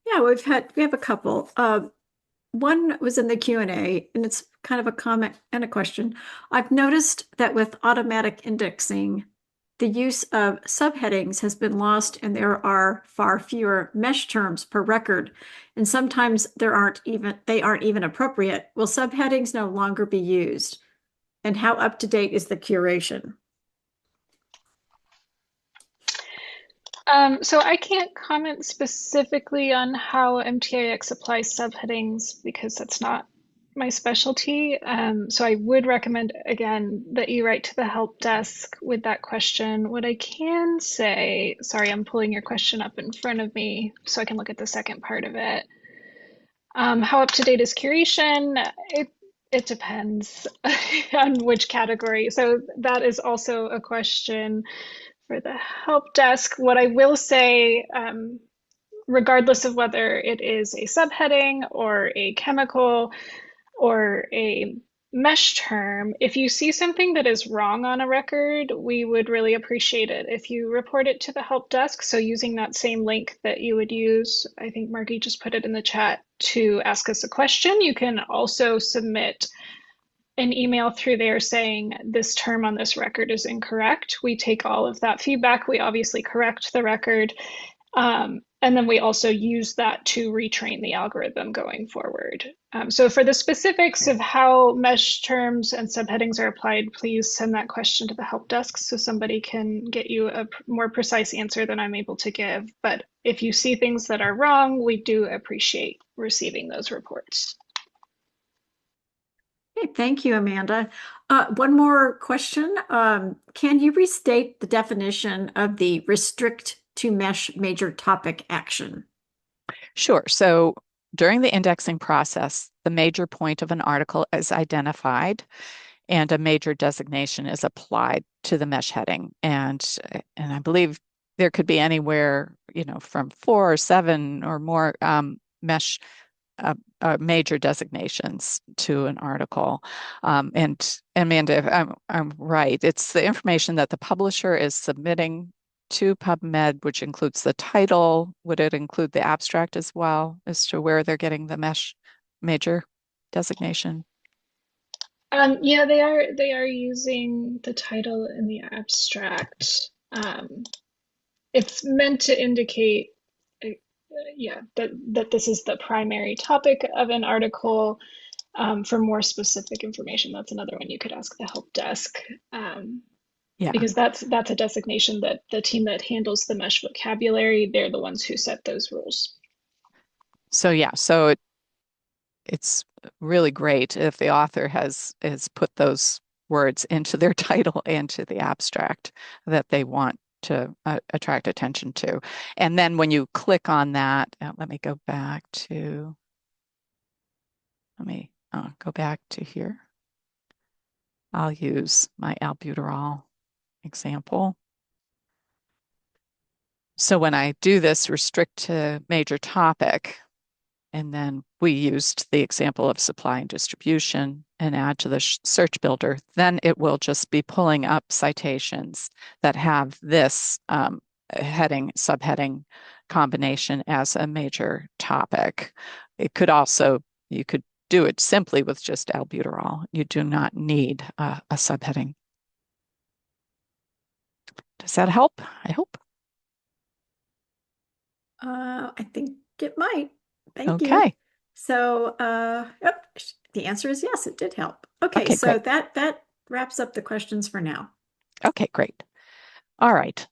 Yeah, we have a couple. one was in the Q&A, and it's kind of a comment and a question. I've noticed that with automatic indexing, the use of subheadings has been lost, and there are far fewer MeSH terms per record, and sometimes they aren't even appropriate. Will subheadings no longer be used? And how up to date is the curation? So I can't comment specifically on how MTIX applies subheadings because that's not my specialty. So I would recommend, again, that you write to the help desk with that question. What I can say, sorry, I'm pulling your question up in front of me so I can look at the second part of it. How up to date is curation? It depends on which category. So that is also a question for the help desk. What I will say, regardless of whether it is a subheading or a chemical or a MeSH term, if you see something that is wrong on a record, we would really appreciate it if you report it to the help desk. So using that same link that you would use, I think Margie just put it in the chat, to ask us a question, you can also submit an email through there saying this term on this record is incorrect. We take all of that feedback. We obviously correct the record. And then we also use that to retrain the algorithm going forward. So for the specifics of how MeSH terms and subheadings are applied, please send that question to the help desk so somebody can get you a more precise answer than I'm able to give. But if you see things that are wrong, we do appreciate receiving those reports. Okay, thank you, Amanda. One more question. Can you restate the definition of the restrict to MeSH major topic action? Sure. So during the indexing process, the major point of an article is identified and a major designation is applied to the MeSH heading. And I believe there could be anywhere, from 4 or 7 or more MeSH major designations to an article. And Amanda, if I'm right, it's the information that the publisher is submitting to PubMed, which includes the title. Would it include the abstract as well as to where they're getting the MeSH major designation? Yeah, they are using the title in the abstract. It's meant to indicate, yeah, that this is the primary topic of an article. For more specific information, that's another one you could ask the help desk, Yeah. because that's a designation that the team that handles the MeSH vocabulary, they're the ones who set those rules. So yeah, so it's really great if the author has put those words into their title and to the abstract that they want to attract attention to. And then when you click on that, let me go back to here. I'll use my albuterol example. So when I do this restrict to major topic, and then we used the example of supply and distribution and add to the search builder, then it will just be pulling up citations that have this subheading combination as a major topic. You could do it simply with just albuterol. You do not need a subheading. Does that help? I hope. I think it might. Thank you. Okay. So, yep, the answer is yes, it did help. Okay, Okay, so great. that wraps up the questions for now. Okay, great. All right.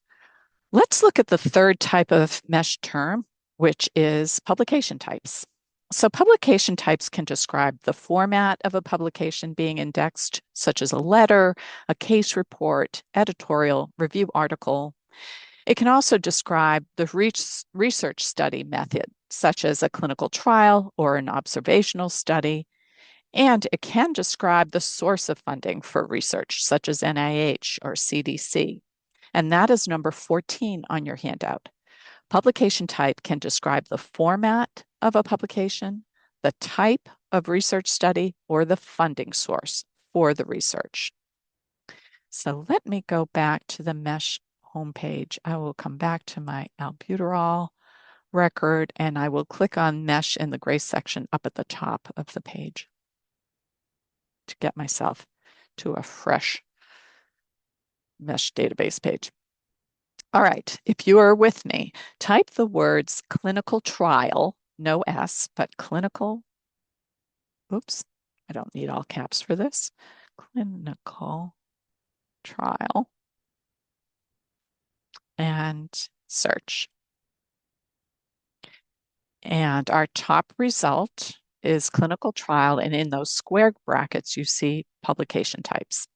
Let's look at the third type of MeSH term, which is publication types. So publication types can describe the format of a publication being indexed, such as a letter, a case report, editorial, review article. It can also describe the research study method, such as a clinical trial or an observational study. And it can describe the source of funding for research, such as NIH or CDC. And that is number 14 on your handout. Publication type can describe the format of a publication, the type of research study, or the funding source for the research. So let me go back to the MeSH homepage. I will come back to my albuterol record, and I will click on MeSH in the gray section up at the top of the page to get myself to a fresh MeSH database page. All right, if you are with me, type the words clinical trial, no S, but clinical. Oops, I don't need all caps for this. Clinical trial and search. And our top result is clinical trial, and in those square brackets, you see publication types.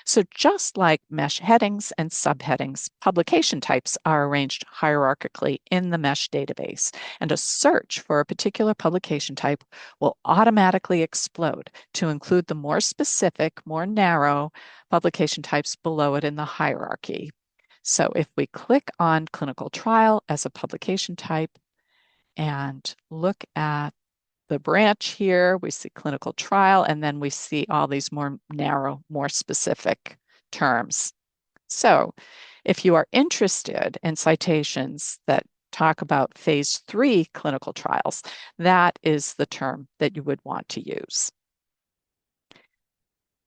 So just like MeSH headings and subheadings, publication types are arranged hierarchically in the MeSH database, and a search for a particular publication type will automatically explode to include the more specific, more narrow publication types below it in the hierarchy. So if we click on clinical trial as a publication type and look at the branch here, we see clinical trial, and then we see all these more narrow, more specific terms. So if you are interested in citations that talk about phase 3 clinical trials, that is the term that you would want to use.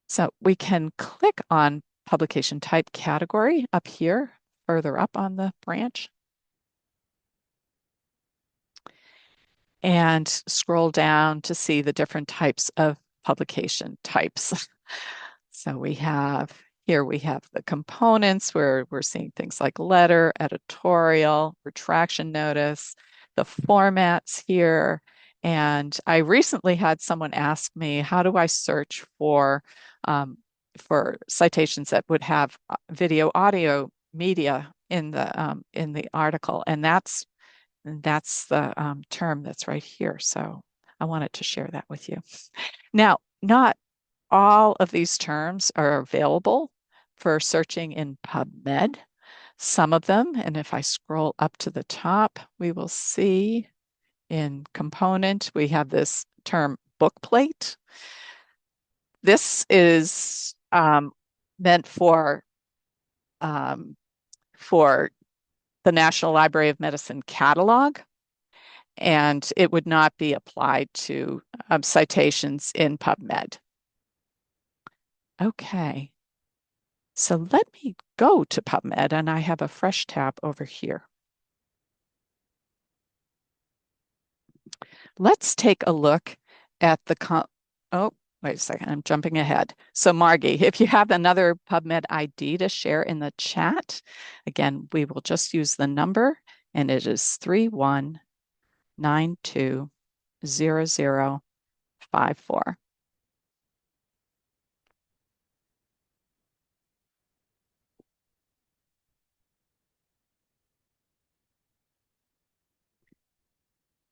So we can click on publication type category up here, further up on the branch, and scroll down to see the different types of publication types. So we have the components where we're seeing things like letter, editorial, retraction notice, the formats here. And I recently had someone ask me, how do I search for citations that would have video, audio, media in the article? And that's the term that's right here. So I wanted to share that with you. Now, not all of these terms are available for searching in PubMed. Some of them, and if I scroll up to the top, we will see in component, we have this term bookplate. This is meant for the National Library of Medicine catalog, and it would not be applied to citations in PubMed. Okay, so let me go to PubMed, and I have a fresh tab over here. Let's take a look at oh, wait a second, I'm jumping ahead. So Margie, if you have another PubMed ID to share in the chat, again, we will just use the number, and it is 31920054.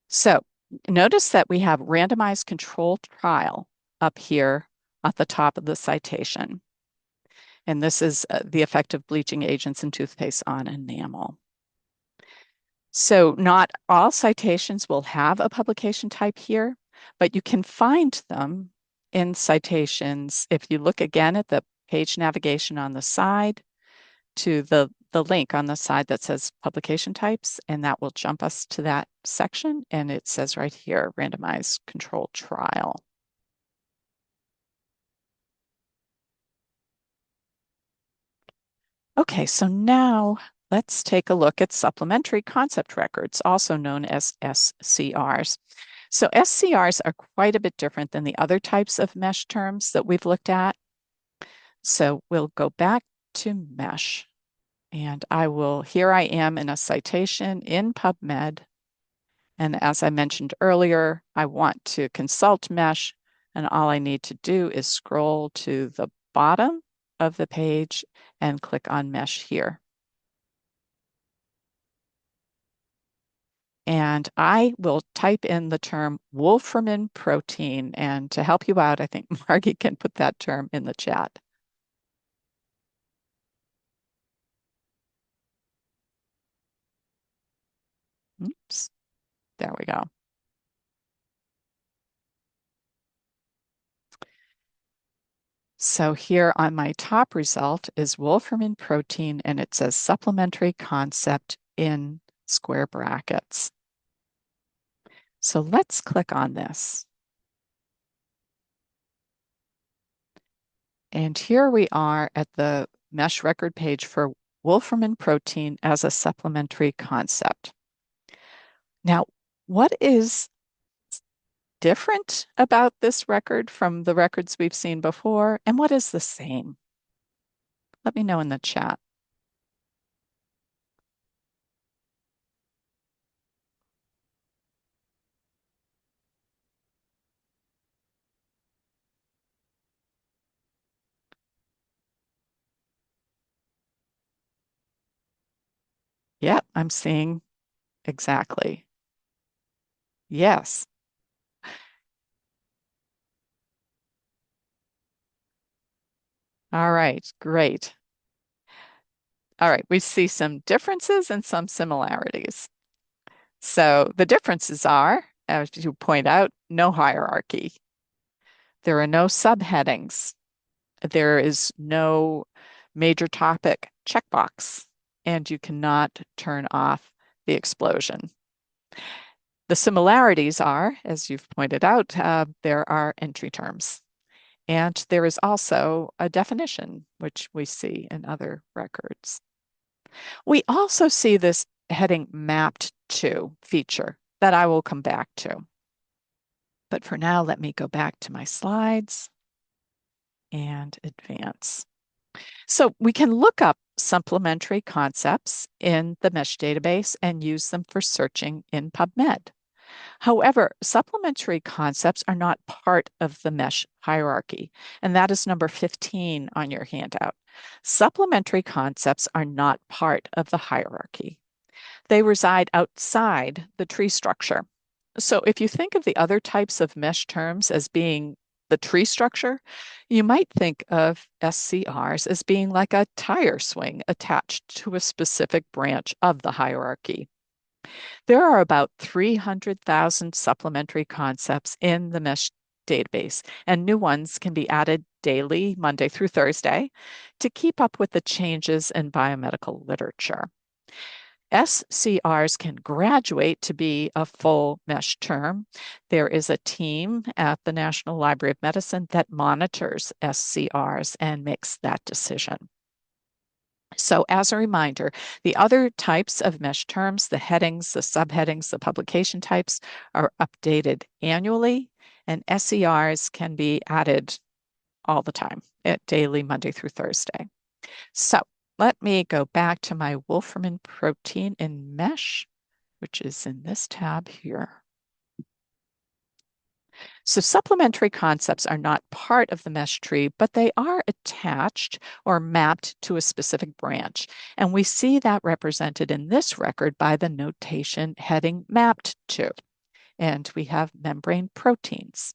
So notice that we have randomized controlled trial up here at the top of the citation. And this is the effect of bleaching agents in toothpaste on enamel. So not all citations will have a publication type here, but you can find them in citations if you look again at the page navigation on the side to the link on the side that says publication types, and that will jump us to that section. And it says right here, randomized controlled trial. Okay, so now let's take a look at supplementary concept records, also known as SCRs. So SCRs are quite a bit different than the other types of MeSH terms that we've looked at. So we'll go back to MeSH. And here I am in a citation in PubMed. And as I mentioned earlier, I want to consult MeSH, and all I need to do is scroll to the bottom of the page and click on MeSH here. And I will type in the term Wolframin protein. And to help you out, I think Margie can put that term in the chat. Oops, there we go. So here on my top result is Wolframin protein, and it says supplementary concept in square brackets. So let's click on this. And here we are at the MeSH record page for wolframin protein as a supplementary concept. Now, what is different about this record from the records we've seen before, and what is the same? Let me know in the chat. Yeah, I'm seeing exactly. Yes. All right, great. All right, we see some differences and some similarities. So the differences are, as you point out, no hierarchy. There are no subheadings. There is no major topic checkbox, and you cannot turn off the explosion. The similarities are, as you've pointed out, there are entry terms. And there is also a definition, which we see in other records. We also see this heading mapped to feature that I will come back to. But for now, let me go back to my slides and advance. So we can look up supplementary concepts in the MeSH database and use them for searching in PubMed. However, supplementary concepts are not part of the MeSH hierarchy, and that is number 15 on your handout. Supplementary concepts are not part of the hierarchy. They reside outside the tree structure. So if you think of the other types of MeSH terms as being the tree structure, you might think of SCRs as being like a tire swing attached to a specific branch of the hierarchy. There are about 300,000 supplementary concepts in the MeSH database, and new ones can be added daily, Monday through Thursday, to keep up with the changes in biomedical literature. SCRs can graduate to be a full MeSH term. There is a team at the National Library of Medicine that monitors SCRs and makes that decision. So as a reminder, the other types of MeSH terms, the headings, the subheadings, the publication types are updated annually, and SCRs can be added all the time, daily, Monday through Thursday. So let me go back to my wolframin protein in MeSH, which is in this tab here. So supplementary concepts are not part of the MeSH tree, but they are attached or mapped to a specific branch. And we see that represented in this record by the notation heading mapped to. And we have membrane proteins.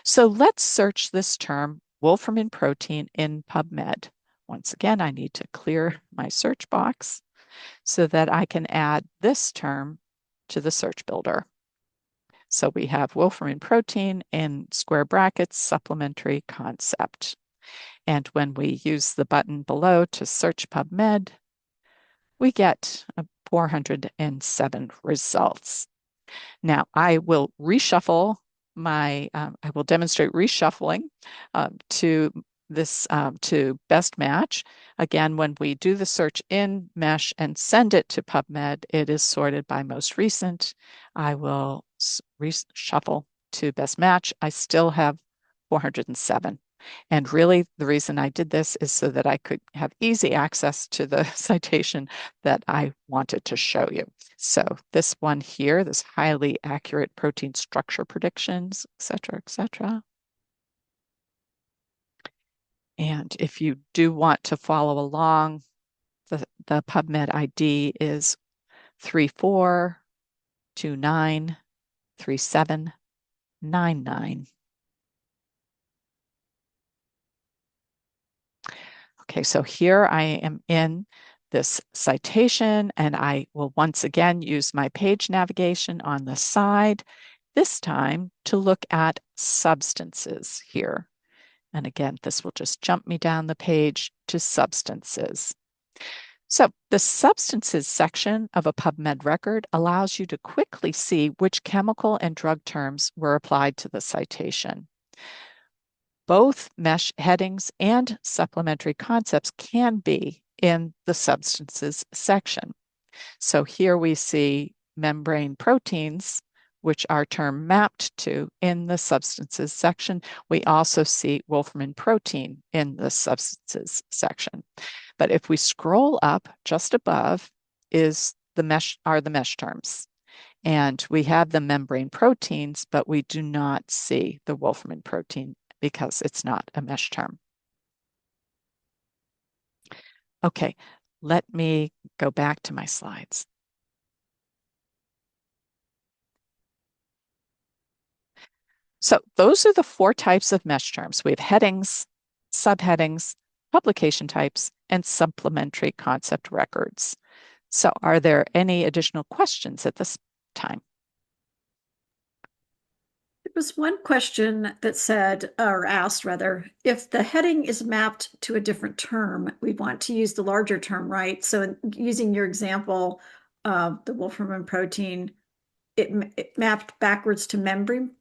So let's search this term, wolframin protein, in PubMed. Once again, I need to clear my search box so that I can add this term to the search builder. So we have wolframin protein in square brackets, supplementary concept. And when we use the button below to search PubMed, we get 407 results. Now I will reshuffle I will demonstrate reshuffling to this to best match. Again, when we do the search in MeSH and send it to PubMed, it is sorted by most recent. I will reshuffle to best match. I still have 407. And really, the reason I did this is so that I could have easy access to the citation that I wanted to show you. So this one here, this highly accurate protein structure predictions, et cetera, et cetera. And if you do want to follow along, the PubMed ID is 34293799. Okay, so here I am in this citation, and I will once again use my page navigation on the side, this time to look at substances here. And again, this will just jump me down the page to substances. So the substances section of a PubMed record allows you to quickly see which chemical and drug terms were applied to the citation. Both MeSH headings and supplementary concepts can be in the substances section. So here we see membrane proteins, which are term mapped to in the substances section. We also see Wolfram protein in the substances section. But if we scroll up just above are the MeSH terms. And we have the membrane proteins, but we do not see the Wolfram protein because it's not a MeSH term. Okay, let me go back to my slides. So those are the 4 types of MeSH terms. We have headings, subheadings, publication types, and supplementary concept records. So are there any additional questions at this time? There was one question that said, or asked rather, if the heading is mapped to a different term, we want to use the larger term, right? So using your example of the Wolfram protein, it mapped backwards to membrane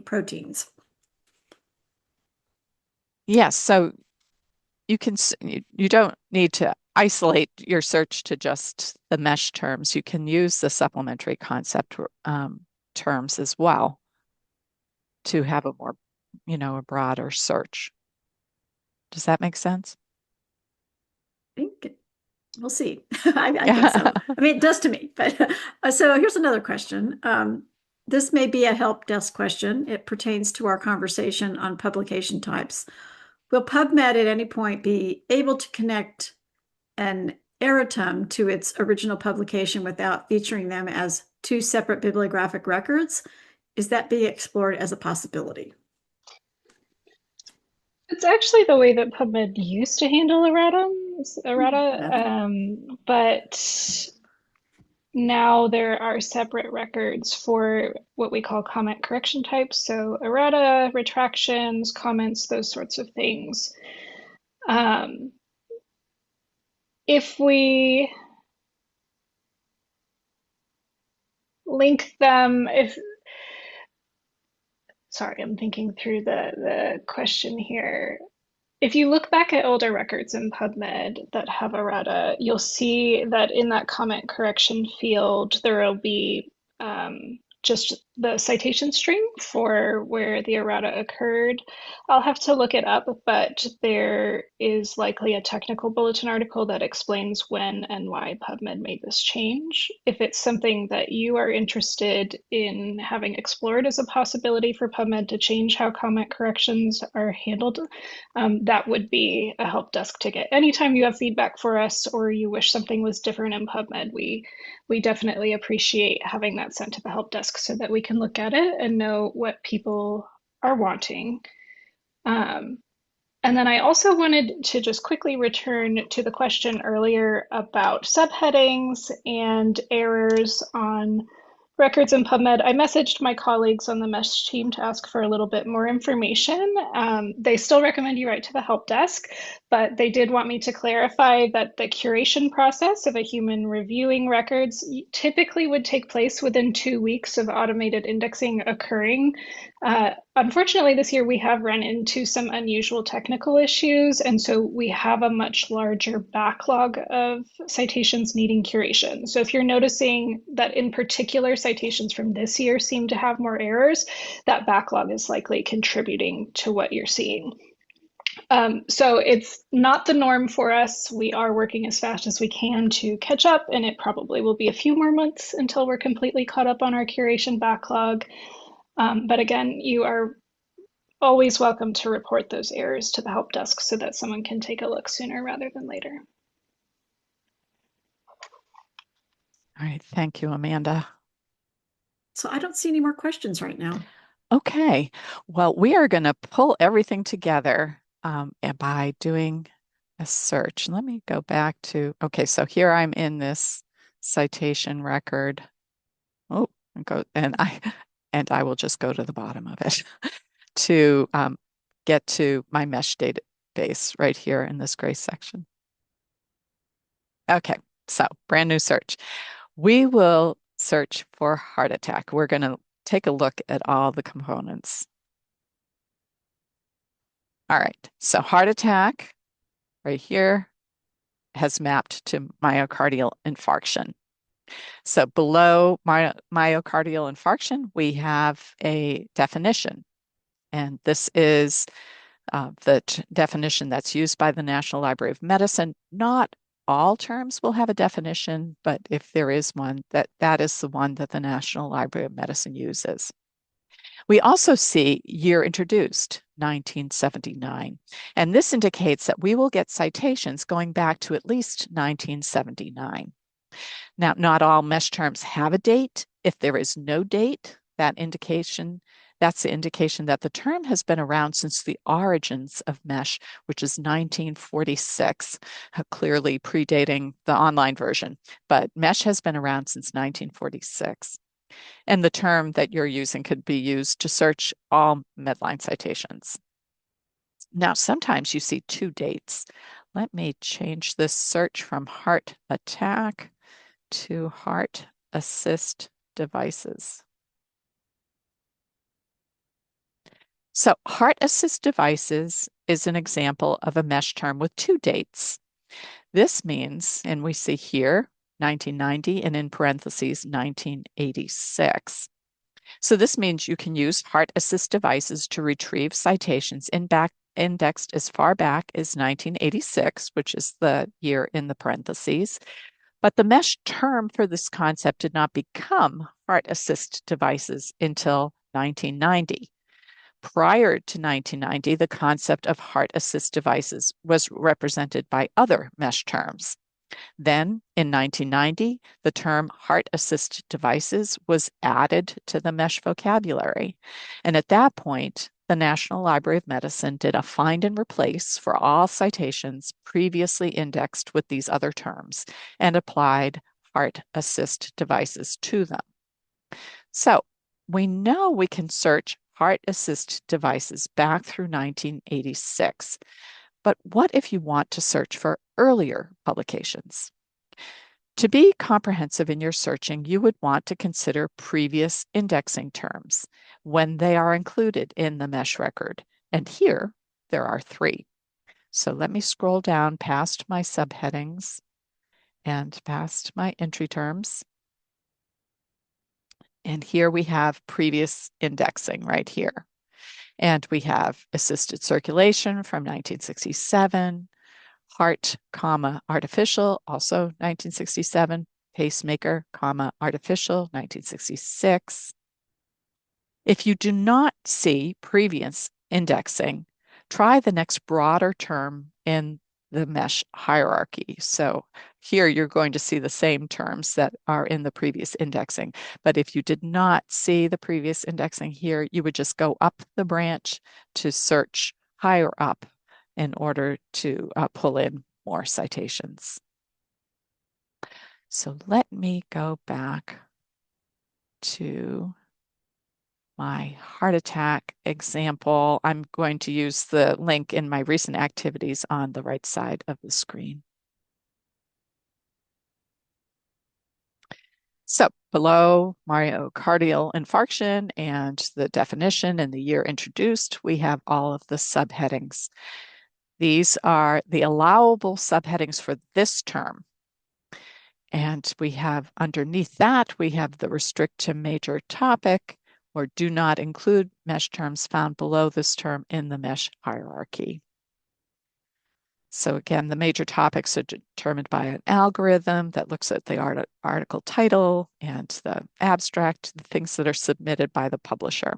proteins. Yes, so you don't need to isolate your search to just the MeSH terms. You can use the supplementary concept terms as well to have a more, a broader search. Does that make sense? I think we'll see. I think so. I mean, it does to me. But so here's another question. This may be a help desk question. It pertains to our conversation on publication types. Will PubMed at any point be able to connect an erratum to its original publication without featuring them as 2 separate bibliographic records? Is that being explored as a possibility? It's actually the way that PubMed used to handle errata, but now there are separate records for what we call comment correction types. So errata, retractions, comments, those sorts of things. If we link them, sorry, I'm thinking through the question here. If you look back at older records in PubMed that have errata, you'll see that in that comment correction field, there will be just the citation string for where the errata occurred. I'll have to look it up, but there is likely a technical bulletin article that explains when and why PubMed made this change. If it's something that you are interested in having explored as a possibility for PubMed to change how comment corrections are handled, that would be a help desk ticket. Anytime you have feedback for us or you wish something was different in PubMed, we definitely appreciate having that sent to the help desk so that we can look at it and know what people are wanting. And then I also wanted to just quickly return to the question earlier about subheadings and errors on records in PubMed. I messaged my colleagues on the MeSH team to ask for a little bit more information. They still recommend you write to the help desk, but they did want me to clarify that the curation process of a human reviewing records typically would take place within 2 weeks of automated indexing occurring. Unfortunately, this year we have run into some unusual technical issues, and so we have a much larger backlog of citations needing curation. So if you're noticing that in particular citations from this year seem to have more errors, that backlog is likely contributing to what you're seeing. So it's not the norm for us. We are working as fast as we can to catch up, and it probably will be a few more months until we're completely caught up on our curation backlog. But again, you are always welcome to report those errors to the help desk so that someone can take a look sooner rather than later. All right, thank you, Amanda. So I don't see any more questions right now. Okay, well, we are going to pull everything together by doing a search. Let me go back to, okay, so here I'm in this citation record. Oh, and I will just go to the bottom of it to get to my MeSH database right here in this gray section. Okay, so brand new search. We will search for heart attack. We're going to take a look at all the components. All right, so heart attack right here has mapped to myocardial infarction. So below myocardial infarction, we have a definition. And this is the definition that's used by the National Library of Medicine. Not all terms will have a definition, but if there is one, that is the one that the National Library of Medicine uses. We also see year introduced, 1979, and this indicates that we will get citations going back to at least 1979. Now, not all MeSH terms have a date. If there is no date, that's the indication that the term has been around since the origins of MeSH, which is 1946, clearly predating the online version. But MeSH has been around since 1946. And the term that you're using could be used to search all Medline citations. Now, sometimes you see two dates. Let me change this search from heart attack to heart assist devices. So heart assist devices is an example of a MeSH term with two dates. This means, and we see here, 1990 and in parentheses, 1986. So this means you can use heart assist devices to retrieve citations indexed as far back as 1986, which is the year in the parentheses. But the MeSH term for this concept did not become heart assist devices until 1990. Prior to 1990, the concept of heart assist devices was represented by other MeSH terms. Then, in 1990, the term heart assist devices was added to the MeSH vocabulary. And at that point, the National Library of Medicine did a find and replace for all citations previously indexed with these other terms and applied heart assist devices to them. So we know we can search heart assist devices back through 1986. But what if you want to search for earlier publications? To be comprehensive in your searching, you would want to consider previous indexing terms when they are included in the MeSH record. And here there are three. So let me scroll down past my subheadings and past my entry terms. And here we have previous indexing right here. And we have assisted circulation from 1967, heart, artificial, also 1967, pacemaker, artificial, 1966. If you do not see previous indexing, try the next broader term in the MeSH hierarchy. So here you're going to see the same terms that are in the previous indexing. But if you did not see the previous indexing here, you would just go up the branch to search higher up in order to pull in more citations. So let me go back to my heart attack example. I'm going to use the link in my recent activities on the right side of the screen. So below myocardial infarction and the definition and the year introduced, we have all of the subheadings. These are the allowable subheadings for this term. And we have underneath that, we have the restrict to major topic or do not include MeSH terms found below this term in the MeSH hierarchy. So again, the major topics are determined by an algorithm that looks at the article title and the abstract, the things that are submitted by the publisher.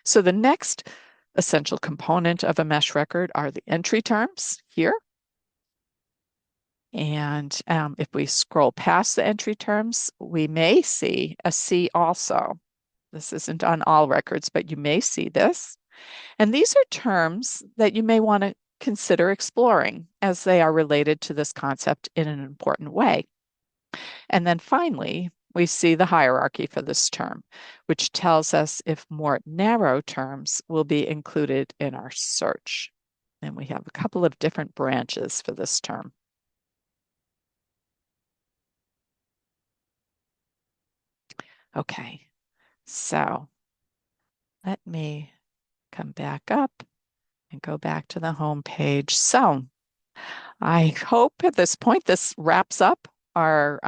So the next essential component of a MeSH record are the entry terms here. And if we scroll past the entry terms, we may see a C also. This isn't on all records, but you may see this. And these are terms that you may want to consider exploring as they are related to this concept in an important way. And then finally, we see the hierarchy for this term, which tells us if more narrow terms will be included in our search. And we have a couple of different branches for this term. Okay, so let me come back up and go back to the home page. So I hope at this point this wraps up our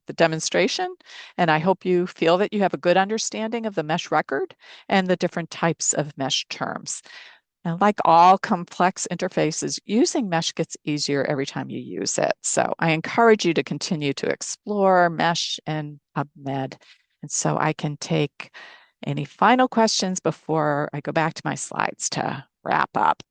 the demonstration, and I hope you feel that you have a good understanding of the MeSH record and the different types of MeSH terms. And like all complex interfaces, using MeSH gets easier every time you use it. So I encourage you to continue to explore MeSH and PubMed. And so I can take any final questions before I go back to my slides to wrap up.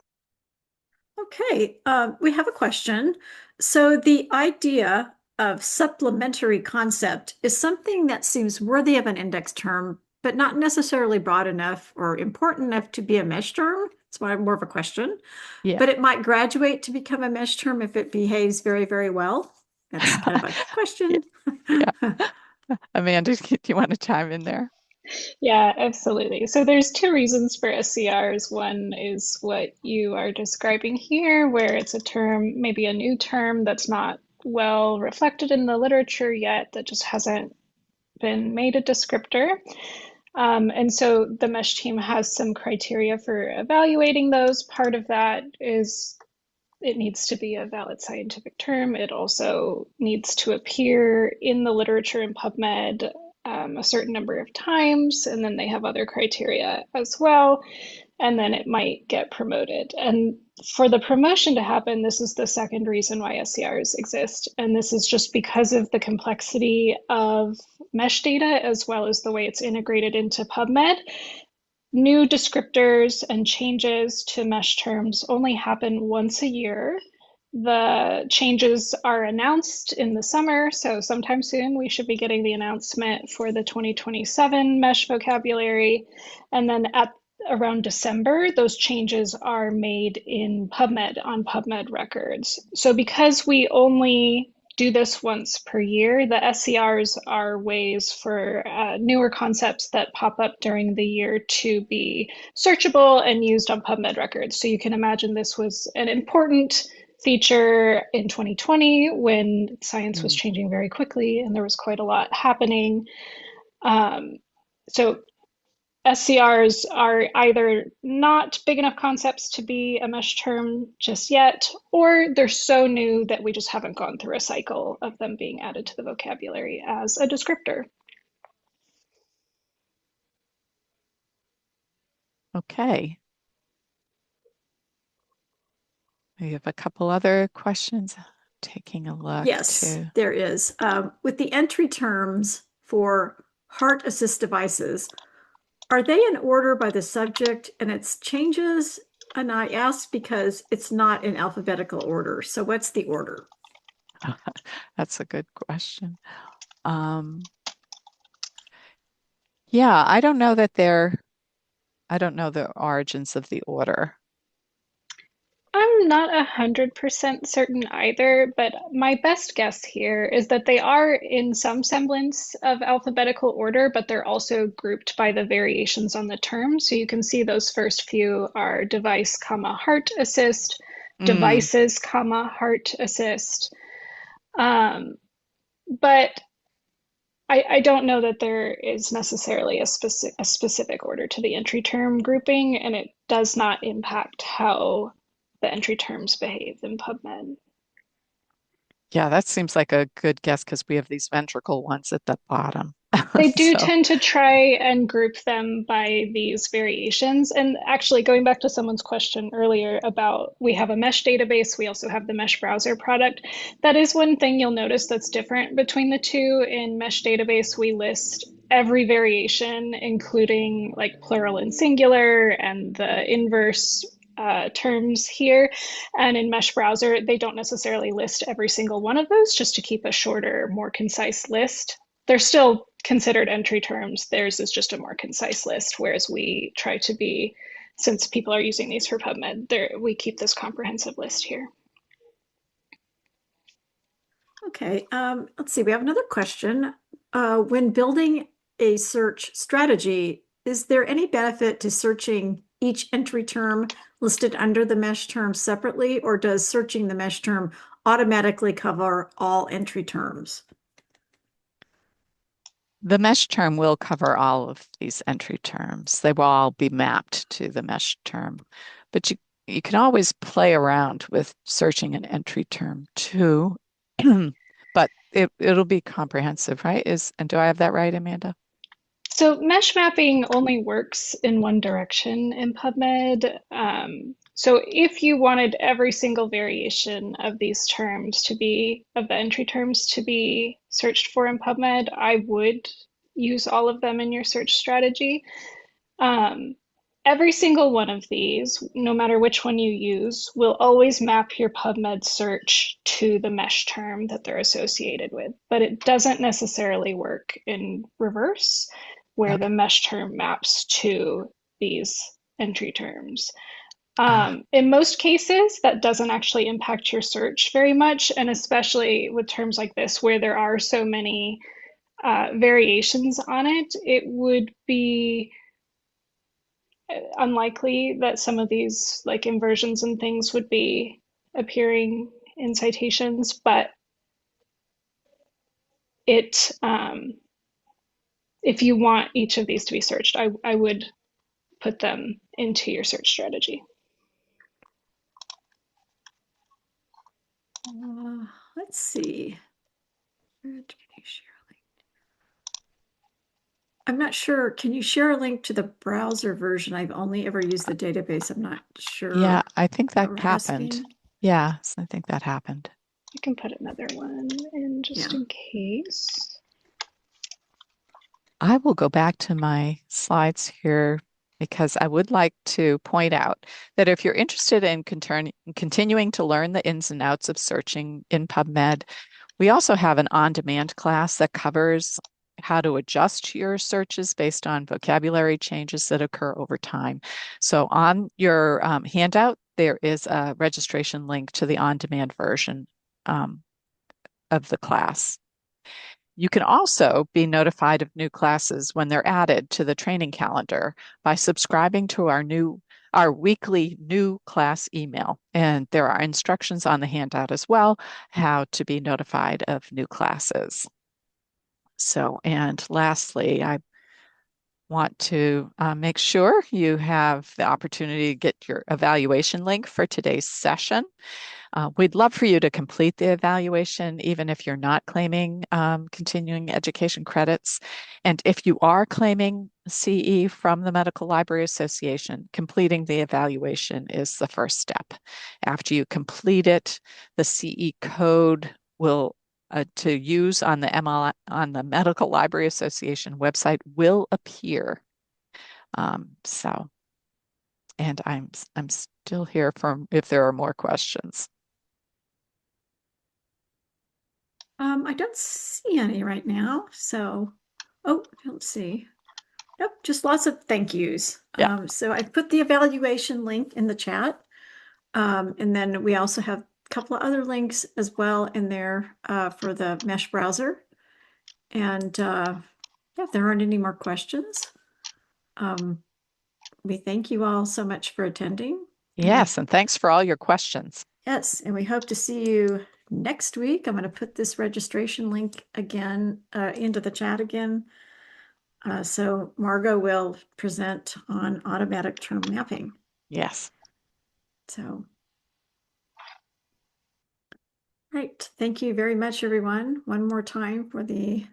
Okay, we have a question. So the idea of supplementary concept is something that seems worthy of an index term, but not necessarily broad enough or important enough to be a MeSH term. It's more of a question, Yeah. but it might graduate to become a MeSH term if it behaves very, very well. That's kind of a question. Yeah. Amanda, do you want to chime in there? Yeah, absolutely. So there's two reasons for SCRs. One is what you are describing here, where it's a term, maybe a new term that's not well reflected in the literature yet, that just hasn't been made a descriptor. And so the MeSH team has some criteria for evaluating those. Part of that is it needs to be a valid scientific term. It also needs to appear in the literature in PubMed a certain number of times, and then they have other criteria as well, and then it might get promoted. And for the promotion to happen, this is the second reason why SCRs exist, and this is just because of the complexity of MeSH data as well as the way it's integrated into PubMed. New descriptors and changes to MeSH terms only happen once a year. The changes are announced in the summer, so sometime soon we should be getting the announcement for the 2027 MeSH vocabulary. And then at around December, those changes are made in PubMed on PubMed records. So because we only do this once per year, the SCRs are ways for newer concepts that pop up during the year to be searchable and used on PubMed records. So you can imagine this was an important feature in 2020 when science was changing very quickly and there was quite a lot happening. So SCRs are either not big enough concepts to be a MeSH term just yet, or they're so new that we just haven't gone through a cycle of them being added to the vocabulary as a descriptor. Okay. We have a couple other questions. Taking a look Yes, too. there is. With the entry terms for heart assist devices, are they in order by the subject and its changes? And I ask because it's not in alphabetical order. So what's the order? That's a good question. Yeah, I don't know the origins of the order. I'm not 100% certain either, but my best guess here is that they are in some semblance of alphabetical order, but they're also grouped by the variations on the term. So you can see those first few are device, comma, heart assist, Mm, devices, comma, heart assist. But I don't know that there is necessarily a specific order to the entry term grouping, and it does not impact how the entry terms behave in PubMed. yeah, that seems like a good guess because we have these ventricle ones at the bottom. They do So, tend to try and group them by these variations. And actually, going back to someone's question earlier about we have a MeSH database, we also have the MeSH browser product. That is one thing you'll notice that's different between the two. In MeSH database, we list every variation, including like plural and singular and the inverse terms here. And in MeSH browser, they don't necessarily list every single one of those just to keep a shorter, more concise list. They're still considered entry terms. Theirs is just a more concise list, whereas we try to be, since people are using these for PubMed, we keep this comprehensive list here. Okay, let's see. We have another question. When building a search strategy, is there any benefit to searching each entry term listed under the MeSH term separately, or does searching the MeSH term automatically cover all entry terms? The MeSH term will cover all of these entry terms. They will all be mapped to the MeSH term. But you can always play around with searching an entry term too. But it'll be comprehensive, right? And do I have that right, Amanda? So mesh mapping only works in one direction in PubMed. So if you wanted every single variation of these terms to be, of the entry terms to be searched for in PubMed, I would use all of them in your search strategy. Every single one of these, no matter which one you use, will always map your PubMed search to the mesh term that they're associated with, but it doesn't necessarily work in reverse, where Okay. the mesh term maps to these entry terms. Ah, In most cases, that doesn't actually impact your search very much, and especially with terms like this, where there are so many variations on it, it would be unlikely that some of these like inversions and things would be appearing in citations, but it if you want each of these to be searched, I would put them into your search strategy. Let's see. Can you share a link? I'm not sure. Can you share a link to the browser version? I've only ever used the database. I'm not yeah, sure. I think Is that that what we're happened. asking? Yes, I think that happened. I can put another one in just Yeah. in case. I will go back to my slides here because I would like to point out that if you're interested in continuing to learn the ins and outs of searching in PubMed, we also have an on-demand class that covers how to adjust your searches based on vocabulary changes that occur over time. So on your handout, there is a registration link to the on-demand version of the class. You can also be notified of new classes when they're added to the training calendar by subscribing to our weekly new class email. And there are instructions on the handout as well, how to be notified of new classes. So, and lastly, I want to make sure you have the opportunity to get your evaluation link for today's session. We'd love for you to complete the evaluation, even if you're not claiming continuing education credits. And if you are claiming CE from the Medical Library Association, completing the evaluation is the first step. After you complete it, the CE code will to use on on the Medical Library Association website will appear. So, and I'm still here for if there are more questions. I don't see any right now. So, oh, let's see. Nope, just lots of thank yous. Yeah. So I put the evaluation link in the chat. And then we also have a couple of other links as well in there for the mesh browser. And yeah, if there aren't any more questions, we thank you all so much for attending. Yes, and thanks for all your questions. Yes, and we hope to see you next week. I'm going to put this registration link again into the chat again. So Margot will present on automatic term mapping. Yes. So, right. Thank you very much, everyone. One more time for the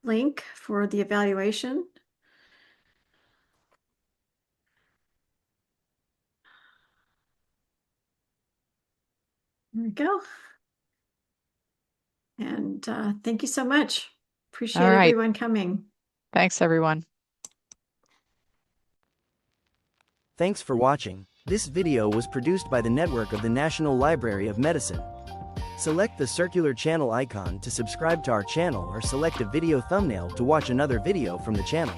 link for the evaluation. There we go. And thank you so much. Appreciate All right. everyone coming. Thanks, everyone. Thanks for watching. This video was produced by the network of the National Library of Medicine. Select the circular channel icon to subscribe to our channel or select a video thumbnail to watch another video from the channel.